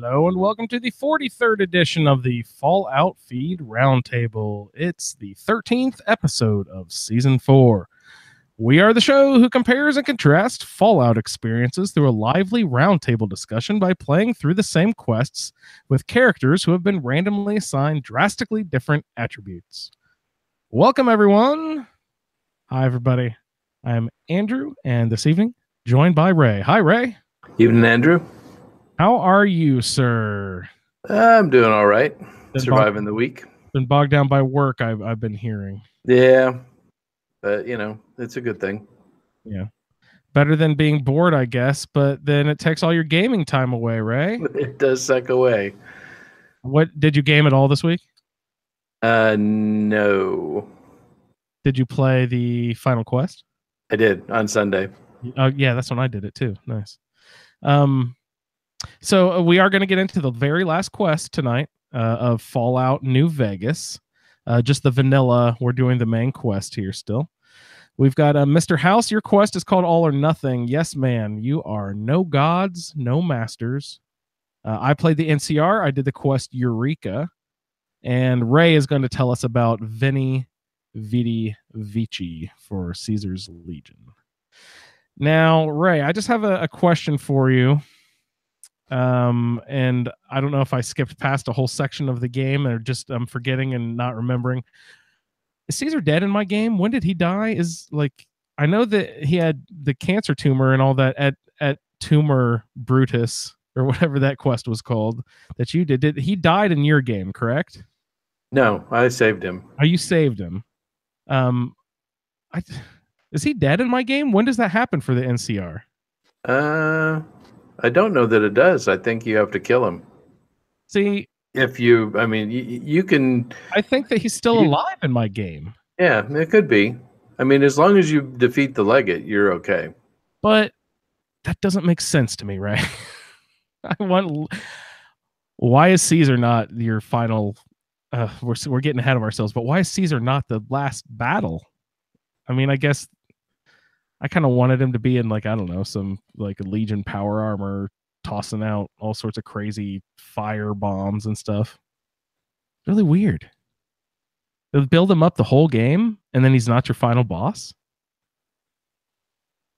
Hello and welcome to the 43rd edition of the Fallout Feed Roundtable. It's the 13th episode of Season 4. We are the show who compares and contrasts Fallout experiences through a lively roundtable discussion by playing through the same quests with characters who have been randomly assigned drastically different attributes. Welcome, everyone. Hi, everybody. I'm Andrew, and this evening, joined by Ray. Hi, Ray. Evening, Andrew. How are you, sir? I'm doing all right. Surviving the week. Been bogged down by work, I've been hearing. Yeah, but it's a good thing. Yeah, better than being bored, I guess. But then it takes all your gaming time away, Ray. It does suck away. What did you game at all this week? No. Did you play the final quest? I did on Sunday. Yeah, that's when I did it too. Nice. So we are going to get into the very last quest tonight of Fallout New Vegas. Just the vanilla. We're doing the main quest here still. We've got Mr. House. Your quest is called All or Nothing. Yes, man. You are no gods, no masters. I played the NCR. I did the quest Eureka. And Ray is going to tell us about Veni Vidi Vici for Caesar's Legion. Now, Ray, I just have a question for you. And I don't know if I skipped past a whole section of the game or just I'm forgetting and not remembering. Is Caesar dead in my game? When did he die? I know that he had the cancer tumor and all that at Tumor Brutus or whatever that quest was called that you did. He died in your game, correct? No, I saved him. Oh, you saved him. Is he dead in my game? When does that happen for the NCR? I don't know that it does. I think you have to kill him. See, you can. I think that he's still alive in my game. Yeah, it could be. I mean, as long as you defeat the legate, you're okay. But that doesn't make sense to me, right? Why is Caesar not your final? We're getting ahead of ourselves, but why is Caesar not the last battle? I mean, I guess I kind of wanted him to be in some Legion power armor, tossing out all sorts of crazy fire bombs and stuff. Really weird. They'll build him up the whole game, and then he's not your final boss?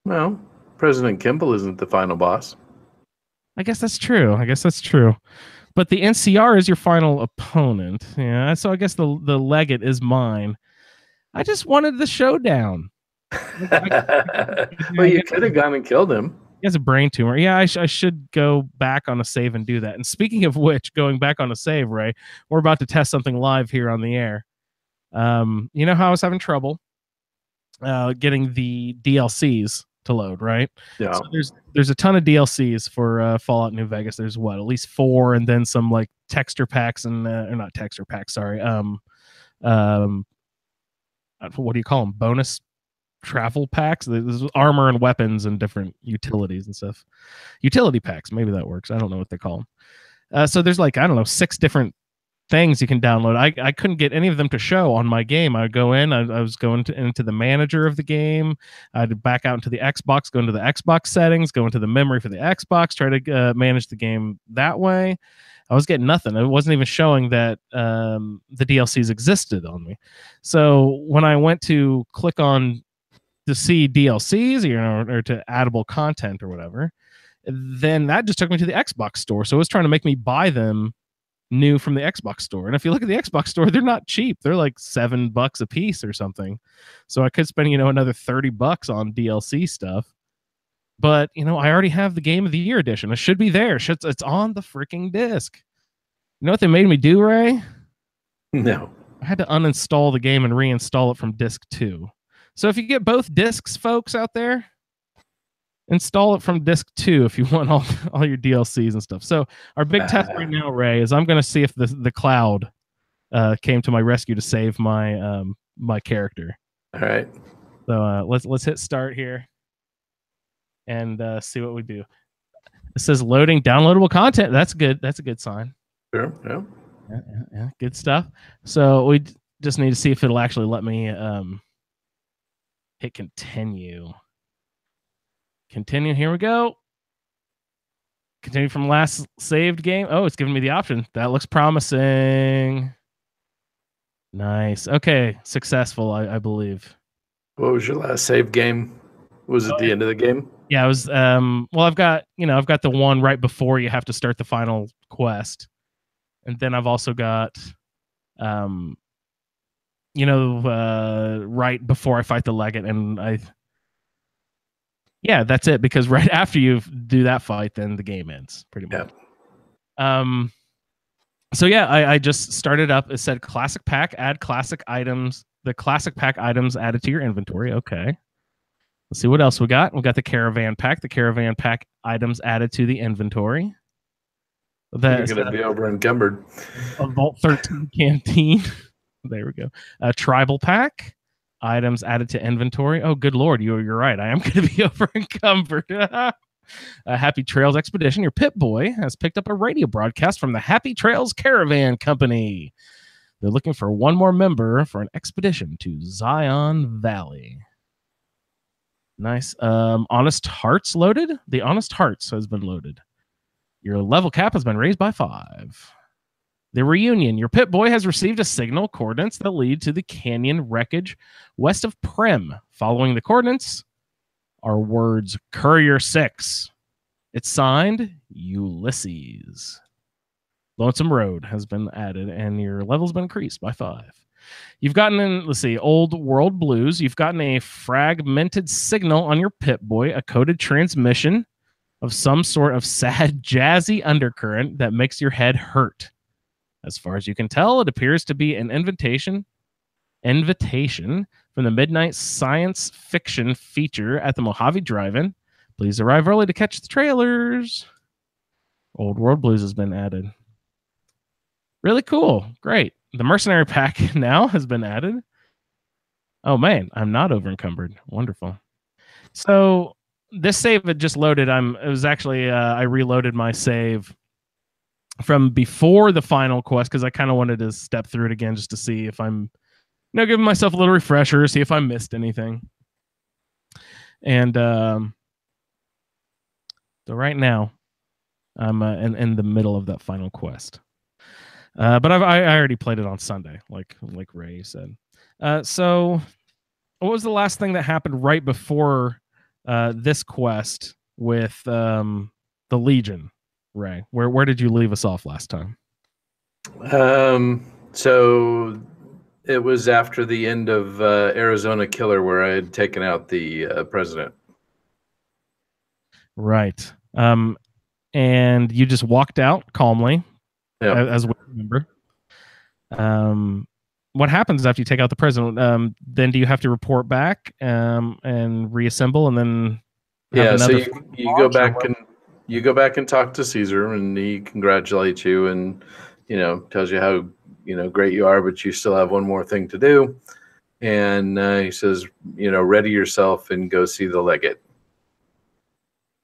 Well, President Kimball isn't the final boss. I guess that's true. But the NCR is your final opponent. Yeah, so I guess the legate is mine. I just wanted the showdown. Well, you could have gone and killed him. He has a brain tumor. Yeah, I should go back on a save and do that. And speaking of which, going back on a save, Ray, we're about to test something live here on the air. You know how I was having trouble getting the DLCs to load, right? Yeah. So there's a ton of DLCs for Fallout New Vegas. There's at least 4, and then some texture packs and or not texture packs. Sorry. What do you call them? Bonus travel packs. There's armor and weapons and different utilities and stuff. Utility packs, maybe that works. I don't know what they call them. So there's 6 different things you can download. I couldn't get any of them to show on my game. I would go in. I was going into the manager of the game. I'd back out into the Xbox, go into the Xbox settings, go into the memory for the Xbox, try to manage the game that way. I was getting nothing. It wasn't even showing that the DLCs existed on me. So when I went to click on to see DLCs, or to addable content or whatever, then that just took me to the Xbox store. So it was trying to make me buy them new from the Xbox store. And if you look at the Xbox store, they're not cheap. They're like $7 a piece or something. So I could spend, another $30 on DLC stuff. But, I already have the Game of the Year edition. It should be there. It's on the freaking disc. You know what they made me do, Ray? No. I had to uninstall the game and reinstall it from disc 2. So if you get both discs, folks out there, install it from disc 2 if you want all your DLCs and stuff. So our big test right now, Ray, is I'm going to see if the cloud came to my rescue to save my my character. All right. So let's hit start here and see what we do. It says loading downloadable content. That's good. That's a good sign. Sure. Yeah. Yeah. Good stuff. So we just need to see if it'll actually let me hit continue. Continue. Here we go. Continue from last saved game. Oh, it's giving me the option. That looks promising. Nice. Okay, successful, I believe. What was your last save game? Was it the end of the game? Yeah, it was well, I've got the one right before you have to start the final quest. And then I've also got right before I fight the legate, and that's it, because right after you do that fight, then the game ends pretty much. Yeah. So yeah, I just started up. It said classic pack, add classic items. The classic pack items added to your inventory. Okay. Let's see what else we got. We got the caravan pack. The caravan pack items added to the inventory. You're going to be over encumbered. A Vault 13 canteen. There we go. A tribal pack. Items added to inventory. Oh, good lord, you're right. I am going to be over encumbered. Happy Trails Expedition. Your Pit Boy has picked up a radio broadcast from the Happy Trails Caravan Company. They're looking for one more member for an expedition to Zion Valley. Nice. Honest Hearts loaded. The Honest Hearts has been loaded. Your level cap has been raised by 5. The Reunion. Your Pit Boy has received a signal coordinates that lead to the canyon wreckage west of Prim. Following the coordinates are words Courier 6. It's signed Ulysses. Lonesome Road has been added, and your level's been increased by 5. You've gotten in, let's see, Old World Blues. You've gotten a fragmented signal on your Pit Boy, a coded transmission of some sort of sad, jazzy undercurrent that makes your head hurt. As far as you can tell, it appears to be an invitation from the midnight science fiction feature at the Mojave Drive-In. Please arrive early to catch the trailers. Old World Blues has been added. Really cool. Great. The Mercenary Pack now has been added. Oh, man. I'm not over encumbered. Wonderful. So this save had just loaded. I reloaded my save from before the final quest, because I kind of wanted to step through it again just to see if I'm giving myself a little refresher, see if I missed anything. And so right now I'm in the middle of that final quest. But I already played it on Sunday, like Ray said. So what was the last thing that happened right before this quest with the Legion, Ray? Where did you leave us off last time? So it was after the end of Arizona Killer, where I had taken out the president. Right. And you just walked out calmly. Yep. As we remember. What happens after you take out the president? Then do you have to report back and reassemble, and then so you go back and talk to Caesar, and he congratulates you, and tells you how great you are, but you still have one more thing to do, and he says ready yourself and go see the legate.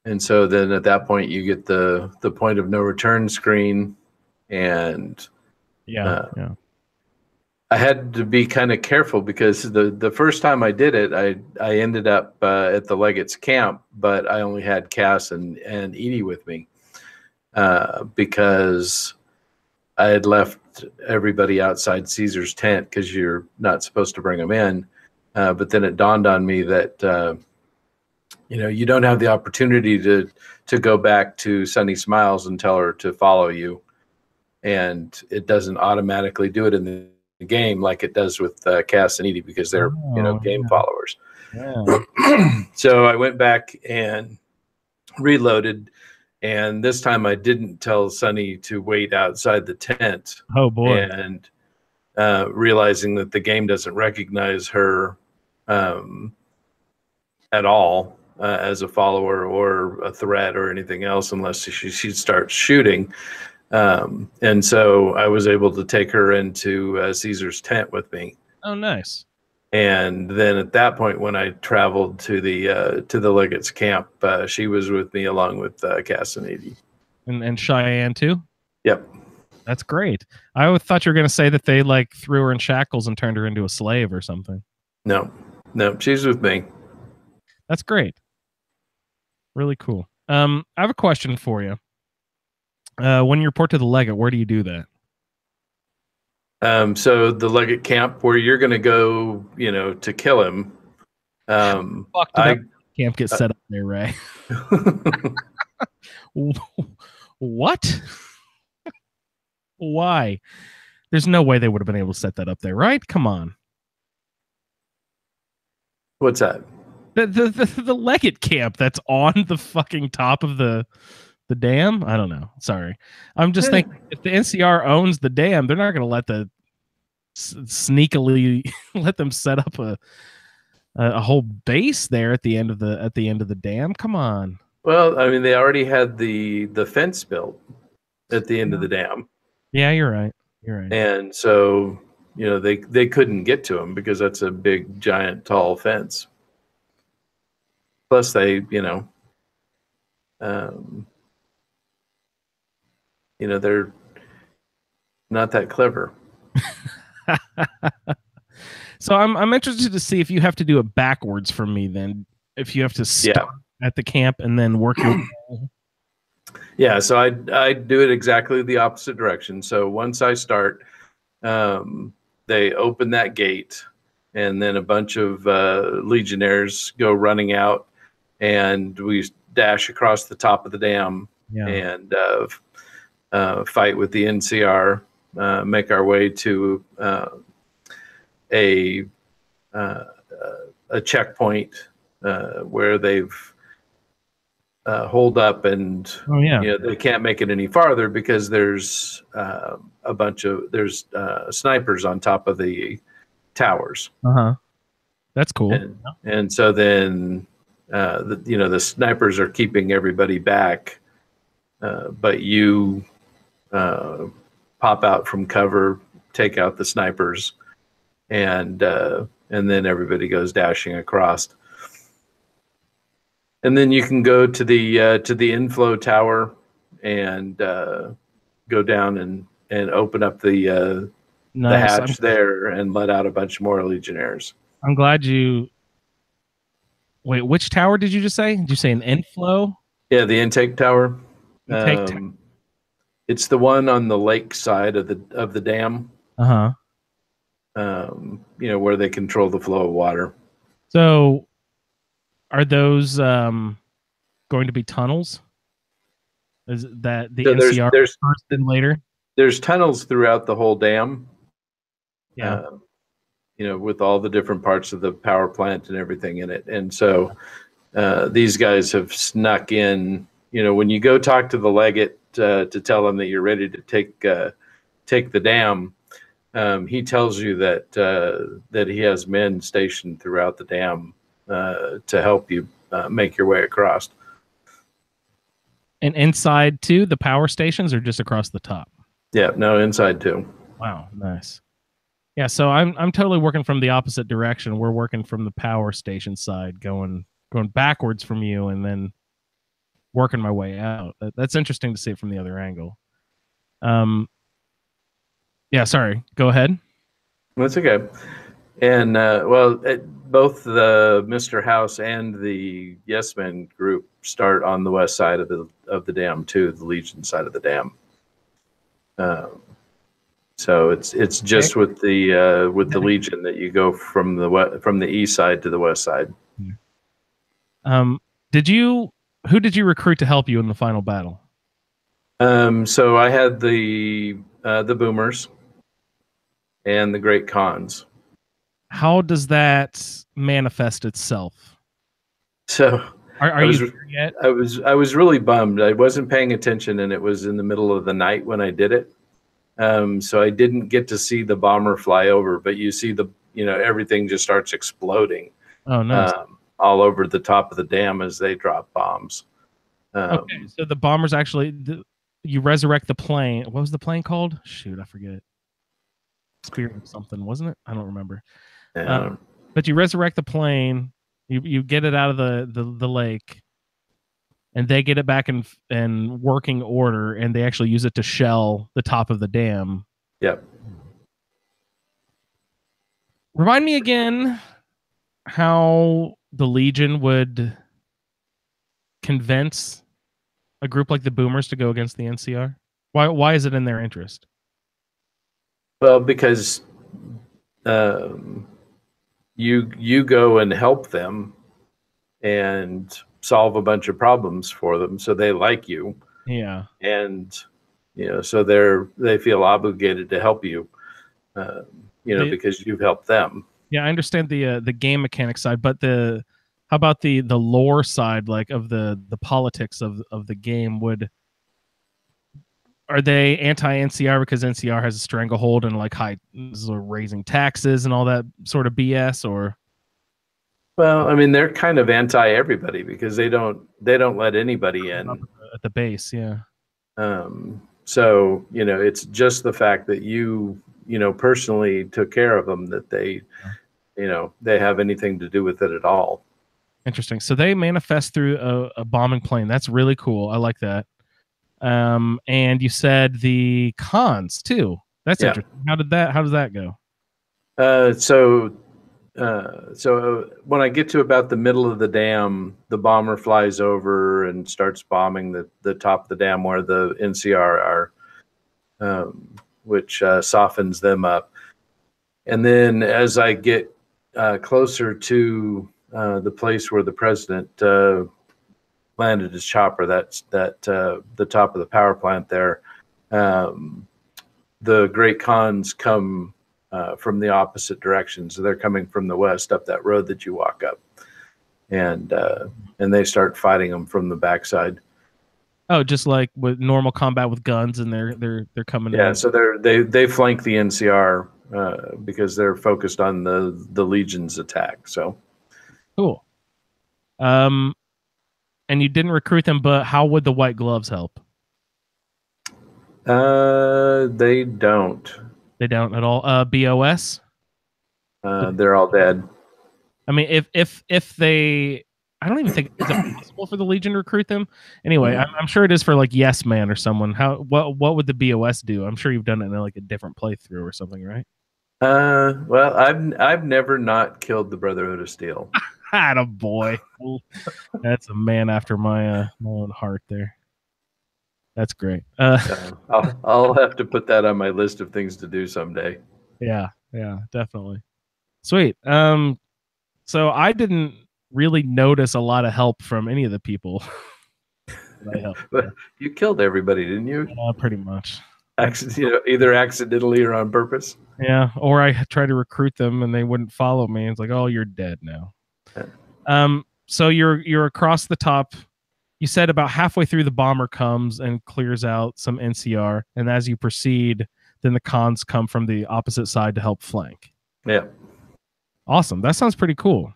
And so then at that point you get the point of no return screen. And I had to be kind of careful, because the first time I did it, I ended up at the legate's camp, but I only had Cass and Edie with me because I had left everybody outside Caesar's tent, because you're not supposed to bring them in. But then it dawned on me that you don't have the opportunity to go back to Sunny Smiles and tell her to follow you. And it doesn't automatically do it in the game like it does with Cass and Edie, because they're game followers. Yeah. So I went back and reloaded, and this time I didn't tell Sunny to wait outside the tent. Oh boy! And realizing that the game doesn't recognize her at all as a follower or a threat or anything else, unless she starts shooting. And so I was able to take her into Caesar's tent with me. Oh, nice. And then at that point, when I traveled to the legate's camp, she was with me along with Cass and Edie. And Cheyenne too? Yep. That's great. I thought you were going to say that they threw her in shackles and turned her into a slave or something. No, she's with me. That's great. Really cool. I have a question for you. When you report to the legate, where do you do that? So the Legate camp where you're going to go, to kill him. Fuck did that I camp get set up there, Ray? What? Why? There's no way they would have been able to set that up there, right? Come on. What's that? The legate camp that's on the fucking top of the dam. I don't know. Sorry, I'm just thinking if the NCR owns the dam, they're not going to let the sneakily let them set up a whole base there at the end of the dam. Come on. Well, I mean, they already had the fence built at the end of the dam. Yeah, you're right. You're right. And so, they couldn't get to him because that's a big, giant, tall fence. Plus, they're not that clever. So I'm interested to see if you have to do it backwards from me. Then, if you have to start at the camp and then work your Yeah, so I do it exactly the opposite direction. So once I start, they open that gate, and then a bunch of legionnaires go running out, and we dash across the top of the dam and fight with the NCR, make our way to a checkpoint where they've hold up, and they can't make it any farther because there's there's snipers on top of the towers. That's cool. And so then the snipers are keeping everybody back, but you pop out from cover, take out the snipers, and then everybody goes dashing across. And then you can go to the inflow tower and go down and open up the hatch there and let out a bunch more legionnaires. I'm glad you. Wait, which tower did you just say? Did you say an inflow? Yeah, the intake tower. It's the one on the lake side of the dam. Where they control the flow of water. So, are those going to be tunnels? Is that the NCR there's first and later? There's tunnels throughout the whole dam. Yeah. With all the different parts of the power plant and everything in it. And so these guys have snuck in. When you go talk to the legate to tell him that you're ready to take the dam, he tells you that he has men stationed throughout the dam to help you make your way across. And inside too, the power stations, or just across the top? Yeah, no, inside too. Wow, nice. Yeah, so I'm totally working from the opposite direction. We're working from the power station side, going backwards from you, and then working my way out. That's interesting to see it from the other angle. Yeah, sorry. Go ahead. That's okay. And both the Mr. House and the Yes Men group start on the west side of the dam too, the Legion side of the dam. So it's just with the Legion that you go from the east side to the west side. Who did you recruit to help you in the final battle? So I had the boomers and the great cons. How does that manifest itself? So are you there yet? I was really bummed. I wasn't paying attention, and it was in the middle of the night when I did it. So I didn't get to see the bomber fly over, but you see everything just starts exploding. Oh, nice. All over the top of the dam as they drop bombs. Okay, so the bombers actually, you resurrect the plane. What was the plane called? Shoot, I forget. Spear something, wasn't it? I don't remember. But you resurrect the plane. You get it out of the lake, and they get it back in working order, and they actually use it to shell the top of the dam. Yep. Remind me again how the Legion would convince a group like the Boomers to go against the NCR. Why is it in their interest? Well, because um, you go and help them and solve a bunch of problems for them, so they like you, Yeah. and so they feel obligated to help you, uh, The because you've helped them. Yeah, I understand the game mechanic side, but how about the lore side, like of the politics of the game? Are they anti NCR because NCR has a stranglehold and like high raising taxes and all that sort of BS, or Well, I mean, they're kind of anti everybody because they don't let anybody up in. at the base? Yeah, So it's just the fact that you personally took care of them that they have anything to do with it at all. interesting. So they manifest through a bombing plane. That's really cool. I like that. And you said the cons too. That's Yeah. interesting. How does that go? So when I get to about the middle of the dam, the bomber flies over and starts bombing the top of the dam where the NCR are, which softens them up. And then as I get closer to the place where the president landed his chopper, that's the top of the power plant there. Um, the Great Khans come from the opposite direction, so they're coming from the west up that road that you walk up, and they start fighting them from the backside. Oh, just like with normal combat with guns, and they're coming Yeah, in. so they flank the NCR because they're focused on the Legion's attack. So Cool. Um, and you didn't recruit them, but how would the white gloves help? they don't. They don't at all. BOS. They're all dead. I mean, if they, I don't even think is it possible for the Legion to recruit them. Anyway, I'm sure it is for like Yes Man or someone. What would the BOS do? I'm sure you've done it in like a different playthrough or something, right? Well, I've never not killed the Brotherhood of Steel. Atta boy. That's a man after my own heart there. That's great. I'll have to put that on my list of things to do someday. Yeah, definitely. Sweet. So I didn't really notice a lot of help from any of the people that I helped. But you killed everybody, didn't you? Pretty much. Either accidentally or on purpose. Yeah, or I tried to recruit them and they wouldn't follow me. It's like, oh, you're dead now. So you're across the top. You said about halfway through the bomber comes and clears out some NCR, and as you proceed, then the cons come from the opposite side to help flank. Yeah. Awesome. That sounds pretty cool.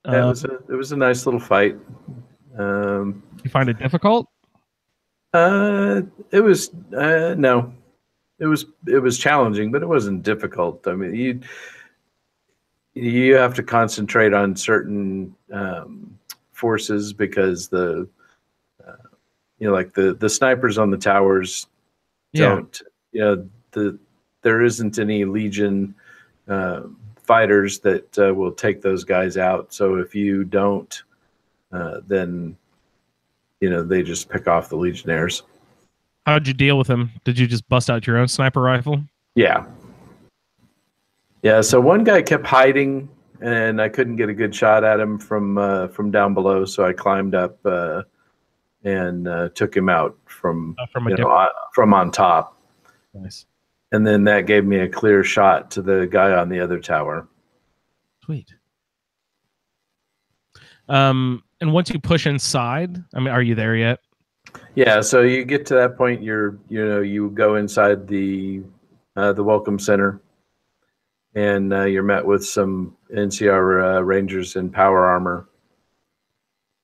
It was a nice little fight. You find it difficult? It was no, it was challenging, but it wasn't difficult. I mean, you have to concentrate on certain forces because like the snipers on the towers don't there isn't any Legion fighters that will take those guys out. So if you don't, then they just pick off the Legionnaires. How'd you deal with them? Did you just bust out your own sniper rifle? Yeah. So one guy kept hiding, and I couldn't get a good shot at him from down below. So I climbed up and took him out from on top. Nice. And then that gave me a clear shot to the guy on the other tower. Sweet. And once you push inside, I mean, are you there yet? Yeah, so you get to that point, you go inside the welcome center, and you're met with some NCR Rangers in power armor.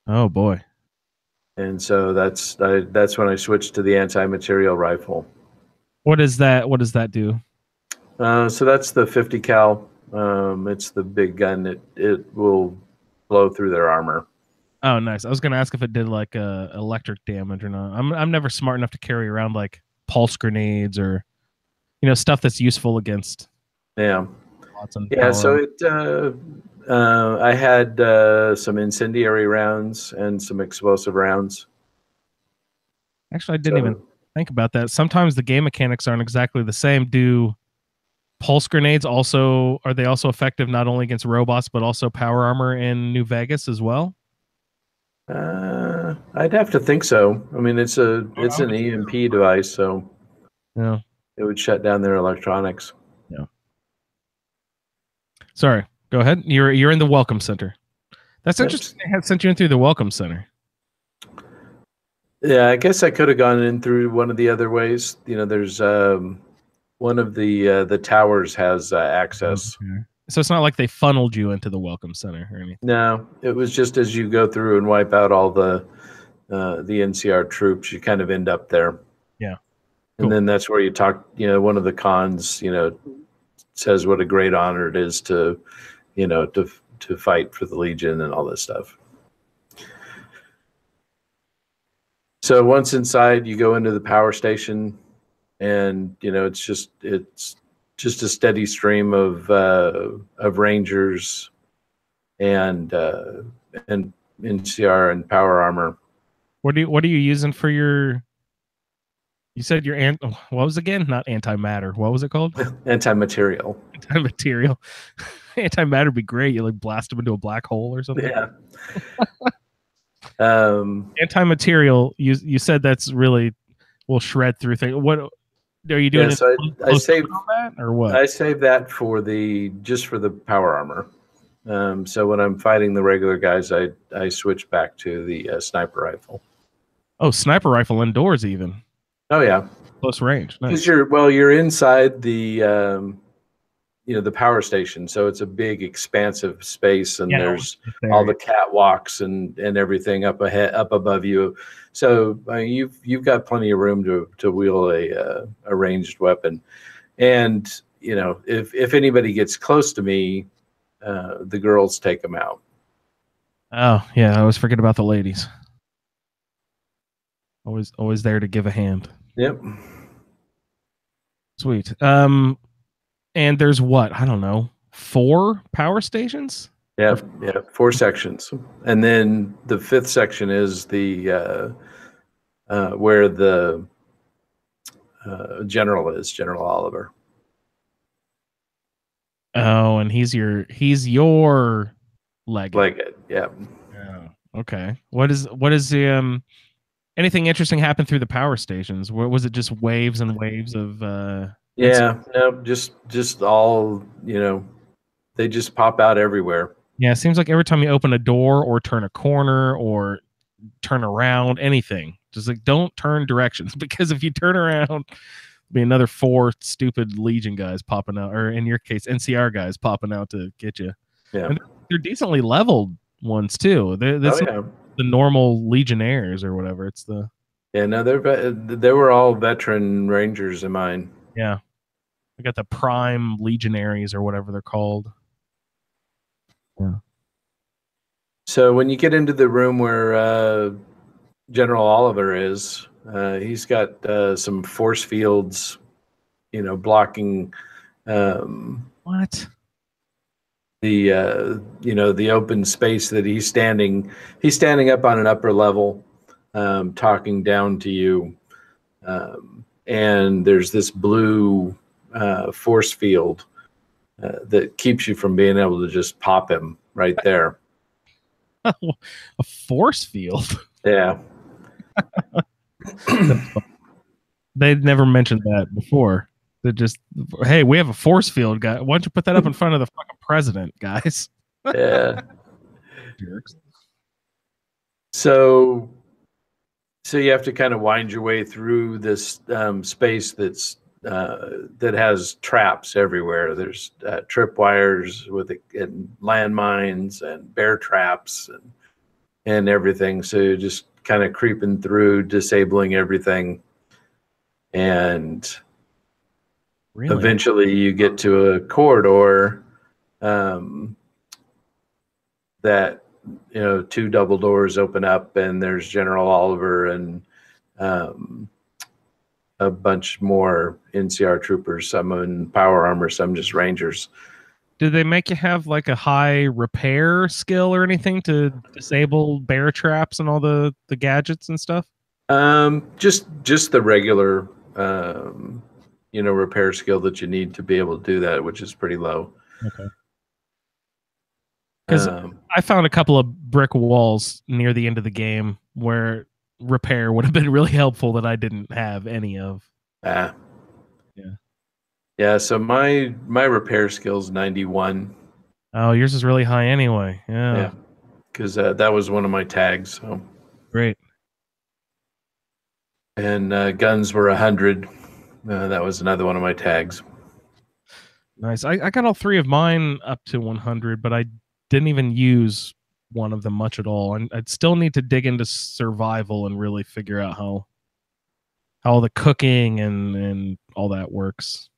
Oh boy! And so that's when I switched to the anti-material rifle. What does that do? So that's the 50 cal. It's the big gun. It will blow through their armor. Oh, nice. I was gonna ask if it did like electric damage or not. I'm never smart enough to carry around like pulse grenades or stuff that's useful against. Yeah. So I had some incendiary rounds and some explosive rounds. Actually, I didn't even Think about that. Sometimes the game mechanics aren't exactly the same. Do pulse grenades also are they also effective not only against robots but also power armor in New Vegas as well? I'd have to think so. I mean, it's I an would assume. EMP device, so Yeah. it would shut down their electronics. Yeah. Sorry. Go ahead. You're in the welcome center. That's Yep. interesting. They had sent you in through the welcome center. Yeah, I guess I could have gone in through one of the other ways. You know, there's one of the towers has access. Okay. So it's not like they funneled you into the welcome center or anything. No, it was just as you go through and wipe out all the NCR troops, you kind of end up there. Yeah. And Cool. then that's where you talk, you know, one of the cons, you know, says what a great honor it is to, you know, to fight for the Legion and all this stuff. So once inside, you go into the power station, and you know it's just a steady stream of Rangers and NCR and power armor. What are you using for your? You said your what was it again? Not antimatter. What was it called? Anti-material. Antimaterial. Antimatter would be great. You like blast them into a black hole or something. Yeah. Antimaterial. You said that's really will shred through things. What are you doing? Yeah, so I saved that or what? I saved that for just for the power armor. So when I'm fighting the regular guys, I switch back to the sniper rifle. Oh, sniper rifle indoors even. Oh yeah, close range. Because you're inside the you know, the power station, so it's a big expansive space, and there's all the catwalks and everything up above you. So you've got plenty of room to wield a ranged weapon, and you know if anybody gets close to me, the girls take them out. Oh yeah, I always forget about the ladies. Always there to give a hand. Yep. Sweet. And there's what? I don't know. 4 power stations? Yeah, 4 sections. And then the 5th section is the where the general is, General Oliver. Oh, and he's your Legate. Yeah. Oh, okay. What is the anything interesting happen through the power stations? What was it? Just waves and waves of yeah, no, just all, you know, they just pop out everywhere. Yeah, it seems like every time you open a door or turn a corner or turn around, anything, just like don't turn directions, because if you turn around, there'll be another 4 stupid Legion guys popping out, or in your case, NCR guys popping out to get you. Yeah, and they're decently leveled ones too. That's the normal Legionnaires or whatever. It's the no, they were all veteran Rangers of mine. Yeah, I got the Prime Legionaries or whatever they're called. Yeah. So when you get into the room where General Oliver is, he's got some force fields, you know, blocking what the you know, the open space that he's standing up on an upper level, talking down to you, and there's this blue force field that keeps you from being able to just pop him right there. A force field? Yeah. They'd never mentioned that before. They just, hey, we have a force field, guy. Why don't you put that up in front of the fucking president, guys? Yeah. Jerks. So you have to kind of wind your way through this space that's that has traps everywhere. There's tripwires and landmines and bear traps and everything. So you're just kind of creeping through, disabling everything, and eventually you get to a corridor that, you know, 2 double doors open up, and there's General Oliver and a bunch more NCR troopers, some in power armor, some just Rangers. Did they make you have like a high repair skill or anything to disable bear traps and all the gadgets and stuff? Just the regular, repair skill that you need to be able to do that, which is pretty low. Okay. Because Um, I found a couple of brick walls near the end of the game where repair would have been really helpful that I didn't have any of. ah, Yeah. yeah. So my repair skill's 91. Oh, yours is really high anyway. Yeah. Yeah, because that was one of my tags. So. Great. And guns were 100. That was another one of my tags. Nice. I got all three of mine up to 100, but I didn't even use one of them much at all. And I'd still need to dig into survival and really figure out how the cooking and all that works.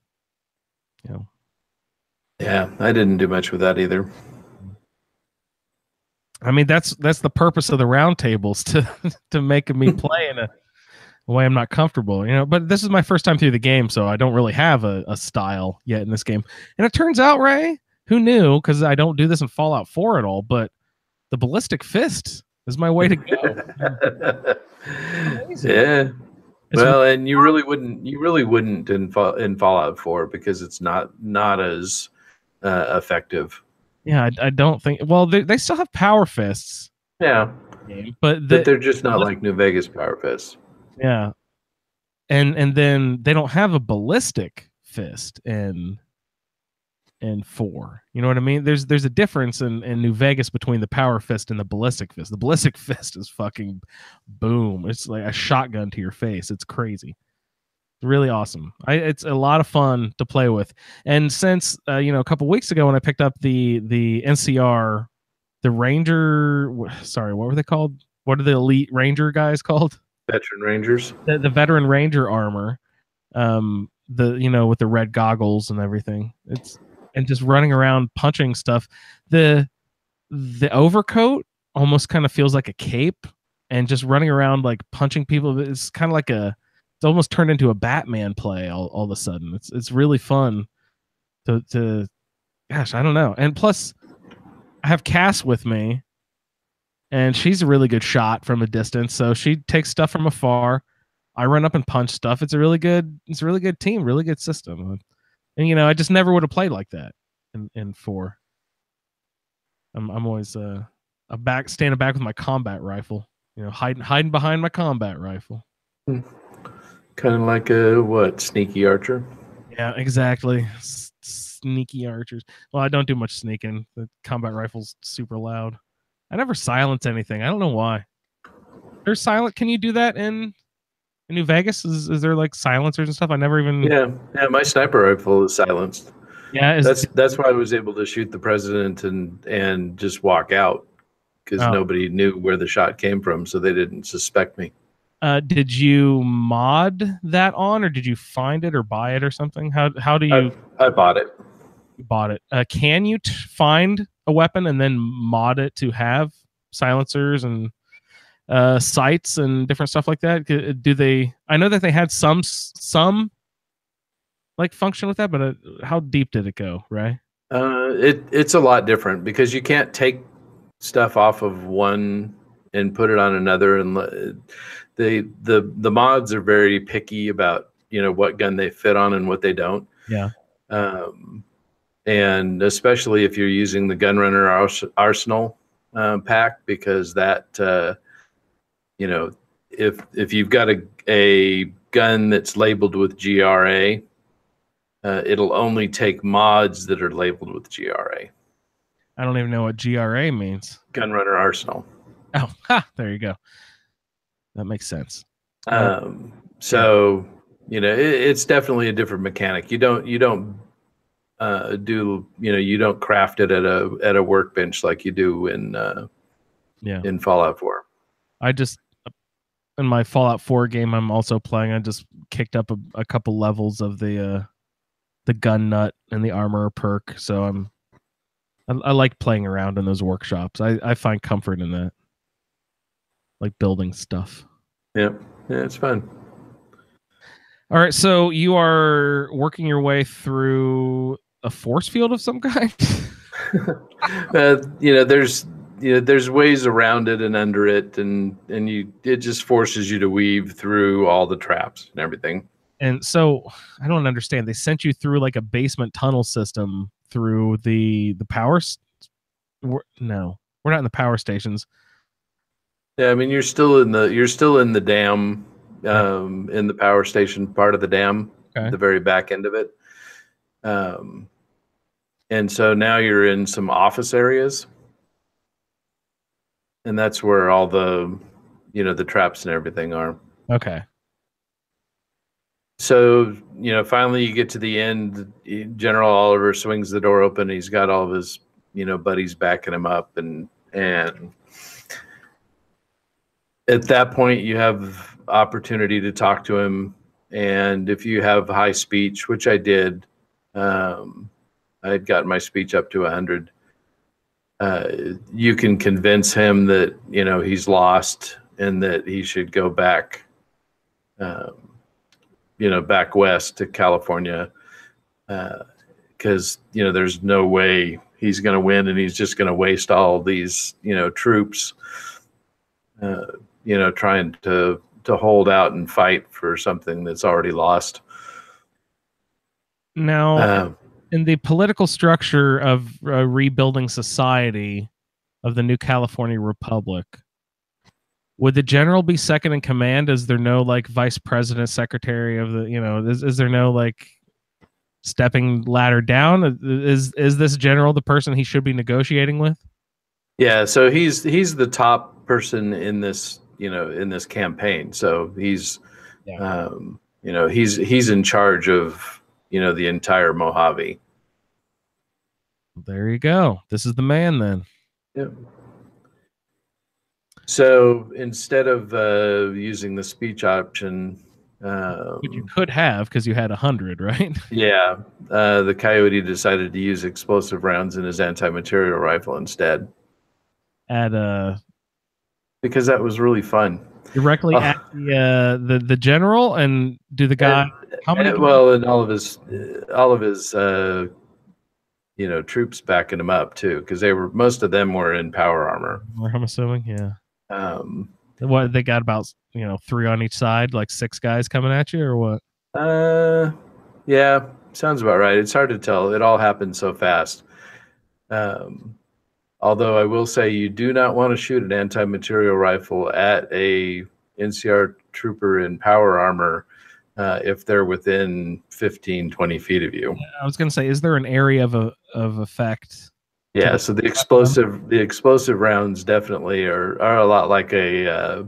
You know. Yeah, I didn't do much with that either. I mean, that's the purpose of the roundtables to make me play in a way I'm not comfortable, But this is my first time through the game, so I don't really have a style yet in this game. And it turns out, Ray, who knew? Because I don't do this in Fallout 4 at all, but the ballistic fist is my way to go. Yeah. Well, and you really wouldn't in Fallout 4 because it's not as effective. Yeah, I don't think. Well, they still have power fists. Yeah, but they're just not like New Vegas power fists. Yeah, and then they don't have a ballistic fist in 4. You know what I mean? There's a difference in New Vegas between the power fist and the ballistic fist. The ballistic fist is fucking boom. It's like a shotgun to your face. It's crazy. Really awesome. It's a lot of fun to play with. And since a couple weeks ago when I picked up the NCR, the Ranger, sorry, what were they called? What are the elite Ranger guys called? Veteran Rangers. The veteran Ranger armor. With the red goggles and everything. And just running around punching stuff. The overcoat almost kind of feels like a cape, and just running around like punching people. It's kind of like it's almost turned into a Batman play all of a sudden. It's really fun to gosh, I don't know. And plus I have Cass with me, and she's a really good shot from a distance. So she takes stuff from afar. I run up and punch stuff. It's a really good team, really good system. And I just never would have played like that in 4. I'm always standing back with my combat rifle, hiding behind my combat rifle. Kind of like a sneaky archer. Yeah, exactly. Sneaky archers. Well, I don't do much sneaking. The combat rifle's super loud. I never silence anything. I don't know why. There's silent. Can you do that in New Vegas? Is there like silencers and stuff? I never even. Yeah. My sniper rifle is silenced. Yeah, that's why I was able to shoot the president and just walk out, because nobody knew where the shot came from, so they didn't suspect me. Did you mod that on, or did you find it or buy it or something? How do you? I bought it. You bought it. Can you find a weapon and then mod it to have silencers and sights and different stuff like that? Do they? I know that they had some like function with that, but how deep did it go, right? It's a lot different because you can't take stuff off of one and put it on another, and the mods are very picky about what gun they fit on and what they don't. Yeah. And especially if you're using the Gunrunner Arsenal pack, because that if you've got a gun that's labeled with GRA, it'll only take mods that are labeled with GRA. I don't even know what GRA means. Gunrunner Arsenal. Oh, there you go. That makes sense. So it's definitely a different mechanic. You don't craft it at a workbench like you do in Fallout 4. I just, in my Fallout 4 game I'm also playing, I just kicked up a couple levels of the gun nut and the armor perk. So I like playing around in those workshops. I find comfort in that, like building stuff. Yeah, it's fun. All right, so you are working your way through a force field of some kind. There's there's ways around it and under it, and it just forces you to weave through all the traps and everything. And so I don't understand. They sent you through like a basement tunnel system through the power. No, we're not in the power stations. Yeah, I mean you're still in the dam, in the power station part of the dam, Okay. the very back end of it. And so now you're in some office areas, and that's where all the the traps and everything are. Okay. So, finally you get to the end. General Oliver swings the door open. He's got all of his, buddies backing him up. And at that point, you have opportunity to talk to him. And if you have high speech, which I did, I had gotten my speech up to 100. You can convince him that, he's lost and that he should go back, back west to California, because there's no way he's going to win, and he's just going to waste all these troops, trying to hold out and fight for something that's already lost. Now, in the political structure of rebuilding society of the new California Republic, would the general be second in command? Is there no like vice president, secretary of the, is there no like stepping ladder down? Is this general the person he should be negotiating with? Yeah, so he's the top person in this, in this campaign. So he's, he's in charge of, the entire Mojave. There you go. This is the man then. Yeah. So instead of using the speech option, But you could have, because you had 100, right? Yeah, the Coyote decided to use explosive rounds in his anti-material rifle instead. Because that was really fun. Directly at the general, and do the guy how many? And all of his troops backing him up too, because most of them were in power armor. I'm assuming, yeah. What they got, about 3 on each side, like 6 guys coming at you, or what? Yeah, sounds about right. It's hard to tell. It all happened so fast. Although I will say you do not want to shoot an anti-material rifle at a NCR trooper in power armor if they're within 15, 20 feet of you. Yeah, I was going to say, is there an area of effect? Yeah, so the explosive rounds definitely are a lot like a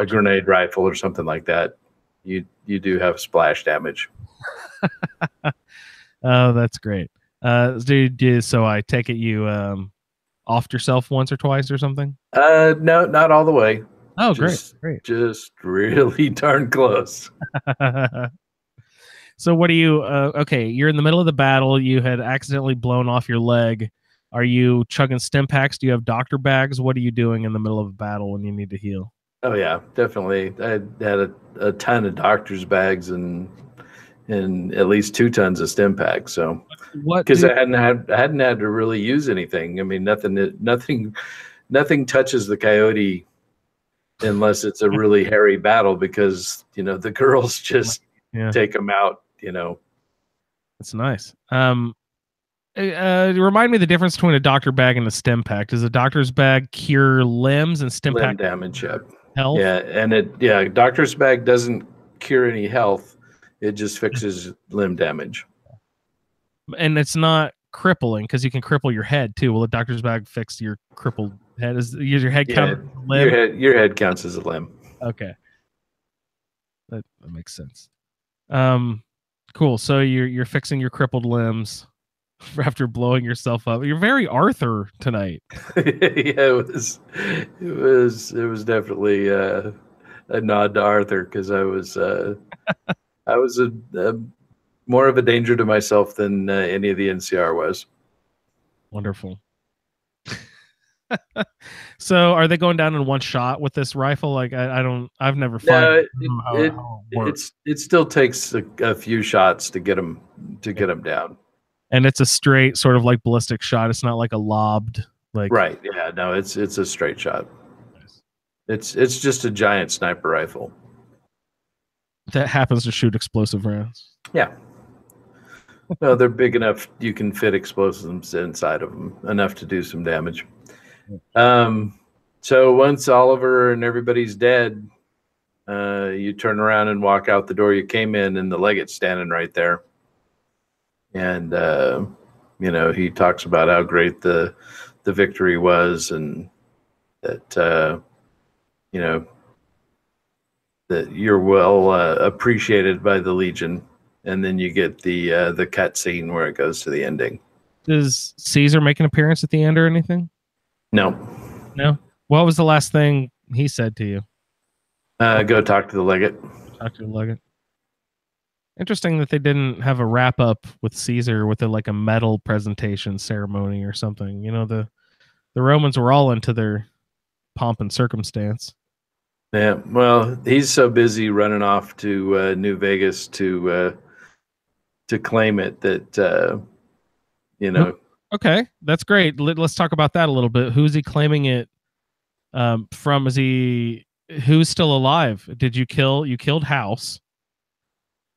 grenade rifle or something like that. You do have splash damage. Oh, that's great. So I take it you offed yourself once or twice or something? No, not all the way. Oh, great. Just really darn close. So what do you, okay, you're in the middle of the battle. You had accidentally blown off your leg. Are you chugging stim packs? Do you have doctor bags? What are you doing in the middle of a battle when you need to heal? Oh yeah, definitely. I had a ton of doctor's bags and at least 2 tons of stim packs. So because I hadn't had to really use anything. I mean, nothing touches the Coyote unless it's a really hairy battle, because the girls just take them out. That's nice. Remind me the difference between a doctor bag and a stim pack. Does a doctor's bag cure limbs and stim pack damage? Health? Yeah, and doctor's bag doesn't cure any health. It just fixes limb damage. And it's not crippling, because you can cripple your head too. Will a doctor's bag fix your crippled head? Is your head count as a limb? Your head counts as a limb. Okay, that makes sense. Cool. So you're fixing your crippled limbs after blowing yourself up. You're very Arthur tonight. Yeah, it was definitely a nod to Arthur, because I was more of a danger to myself than any of the NCR was. Wonderful. So are they going down in one shot with this rifle? Like I've never fought. It still takes a few shots to get them down. And it's a straight sort of like ballistic shot. It's not like a lobbed, Like, Right. Yeah. No, it's a straight shot. nice. It's just a giant sniper rifle. That happens to shoot explosive rounds. Yeah. No, they're big enough you can fit explosives inside of them, enough to do some damage. So once Oliver and everybody's dead, you turn around and walk out the door you came in, and the Legate's standing right there. And he talks about how great the victory was, and that that you're well appreciated by the Legion. And then you get the cut scene where it goes to the ending. Does Caesar make an appearance at the end or anything? No. What was the last thing he said to you? Go talk to the Legate. Talk to the Legate. Interesting that they didn't have a wrap up with Caesar with a medal presentation ceremony or something. The Romans were all into their pomp and circumstance. Yeah, well, he's so busy running off to New Vegas to claim it that Okay, that's great. Let's talk about that a little bit. Who's he claiming it from? Who's still alive? You killed House?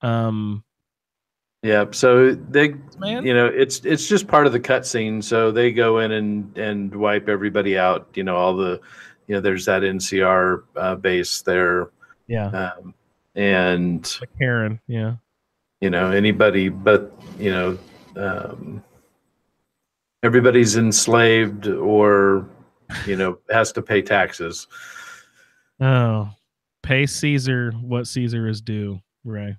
Yeah, so they, it's just part of the cutscene. So they go in and wipe everybody out. All the, there's that NCR base there. Yeah. And Karen, yeah. Anybody but everybody's enslaved or has to pay taxes. Oh, pay Caesar what Caesar is due, right?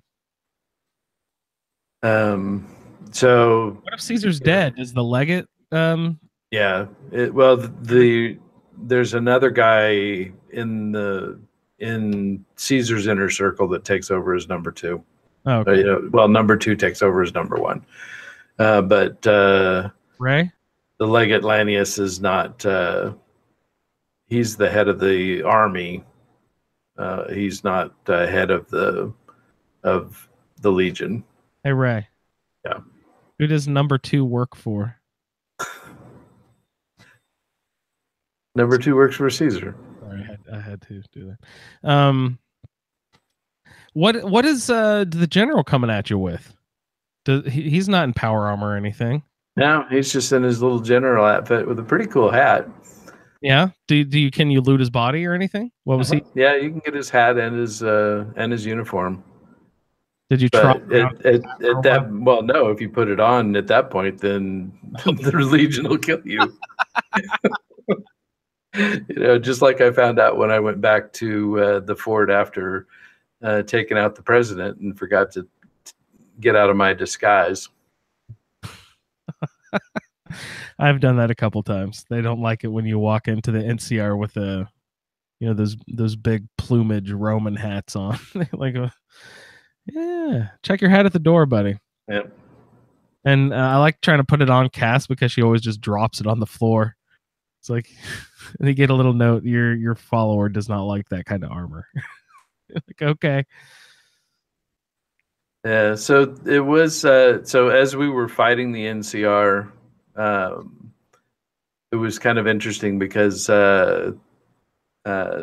So what if Caesar's dead? Is the Legate? Yeah. There's another guy in Caesar's inner circle that takes over as number 2. Oh, okay. Number 2 takes over as number 1. But Ray, the Legate Lanius is not. He's the head of the army. He's not head of the Legion. Hey, Ray. Yeah. Who does number 2 work for? Number 2 works for Caesar. Sorry, I had to do that. What is the general coming at you with? He's not in power armor or anything. No, he's just in his little general outfit with a pretty cool hat. Yeah. Can you loot his body or anything? What was he? Yeah, you can get his hat and his uniform. Did you try no, if you put it on at that point, then the Legion will kill you. Just like I found out when I went back to the fort after taking out the president and forgot to get out of my disguise. I've done that a couple times. They don't like it when you walk into the NCR with those big plumage Roman hats on. Yeah, check your hat at the door, buddy. Yep. And I like trying to put it on Cass because she always just drops it on the floor. It's like they get a little note. Your follower does not like that kind of armor. Okay. Yeah. So it was. So as we were fighting the NCR, it was kind of interesting because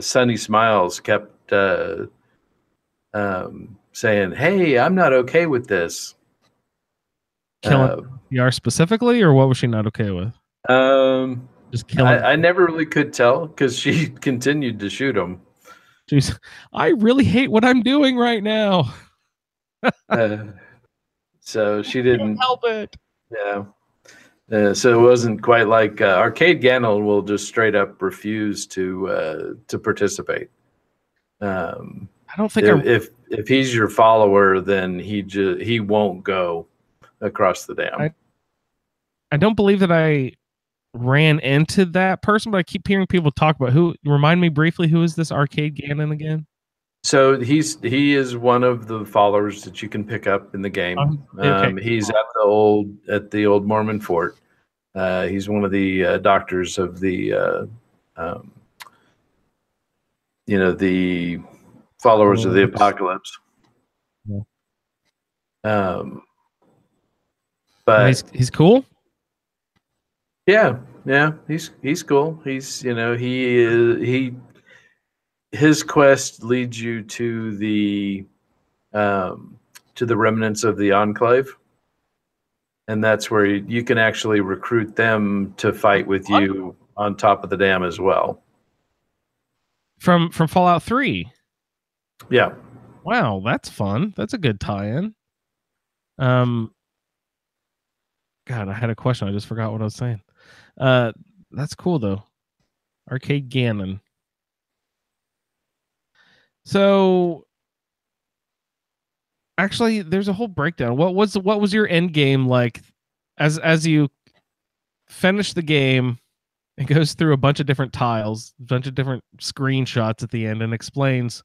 Sunny Smiles kept saying, "Hey, I'm not okay with this." Killing PR specifically, or what was she not okay with? Just killing. I never really could tell because she continued to shoot him. Jeez, I really hate what I'm doing right now. So she didn't help it. Yeah. So it wasn't quite like Arcade Gannon will just straight up refuse to participate. I don't think if he's your follower, then he won't go across the dam. I don't believe that I ran into that person, but I keep hearing people talk about who. Remind me briefly, who is this Arcade Gannon again? So he is one of the followers that you can pick up in the game. Okay. He's at the old Mormon fort. He's one of the doctors of the the followers of the apocalypse. Yeah. But he's cool. Yeah, yeah, he's cool. He's he is he his quest leads you um, to the remnants of the Enclave, and that's where you can actually recruit them to fight with What? you on top of the dam as well. From Fallout 3. Yeah. Wow, that's fun. That's a good tie-in. Um, God, I had a question. I just forgot what I was saying. Uh, that's cool though. Arcade Ganon. So actually, there's a whole breakdown. What was your end game like? As you finish the game, it goes through a bunch of different tiles, a bunch of different screenshots at the end, and explains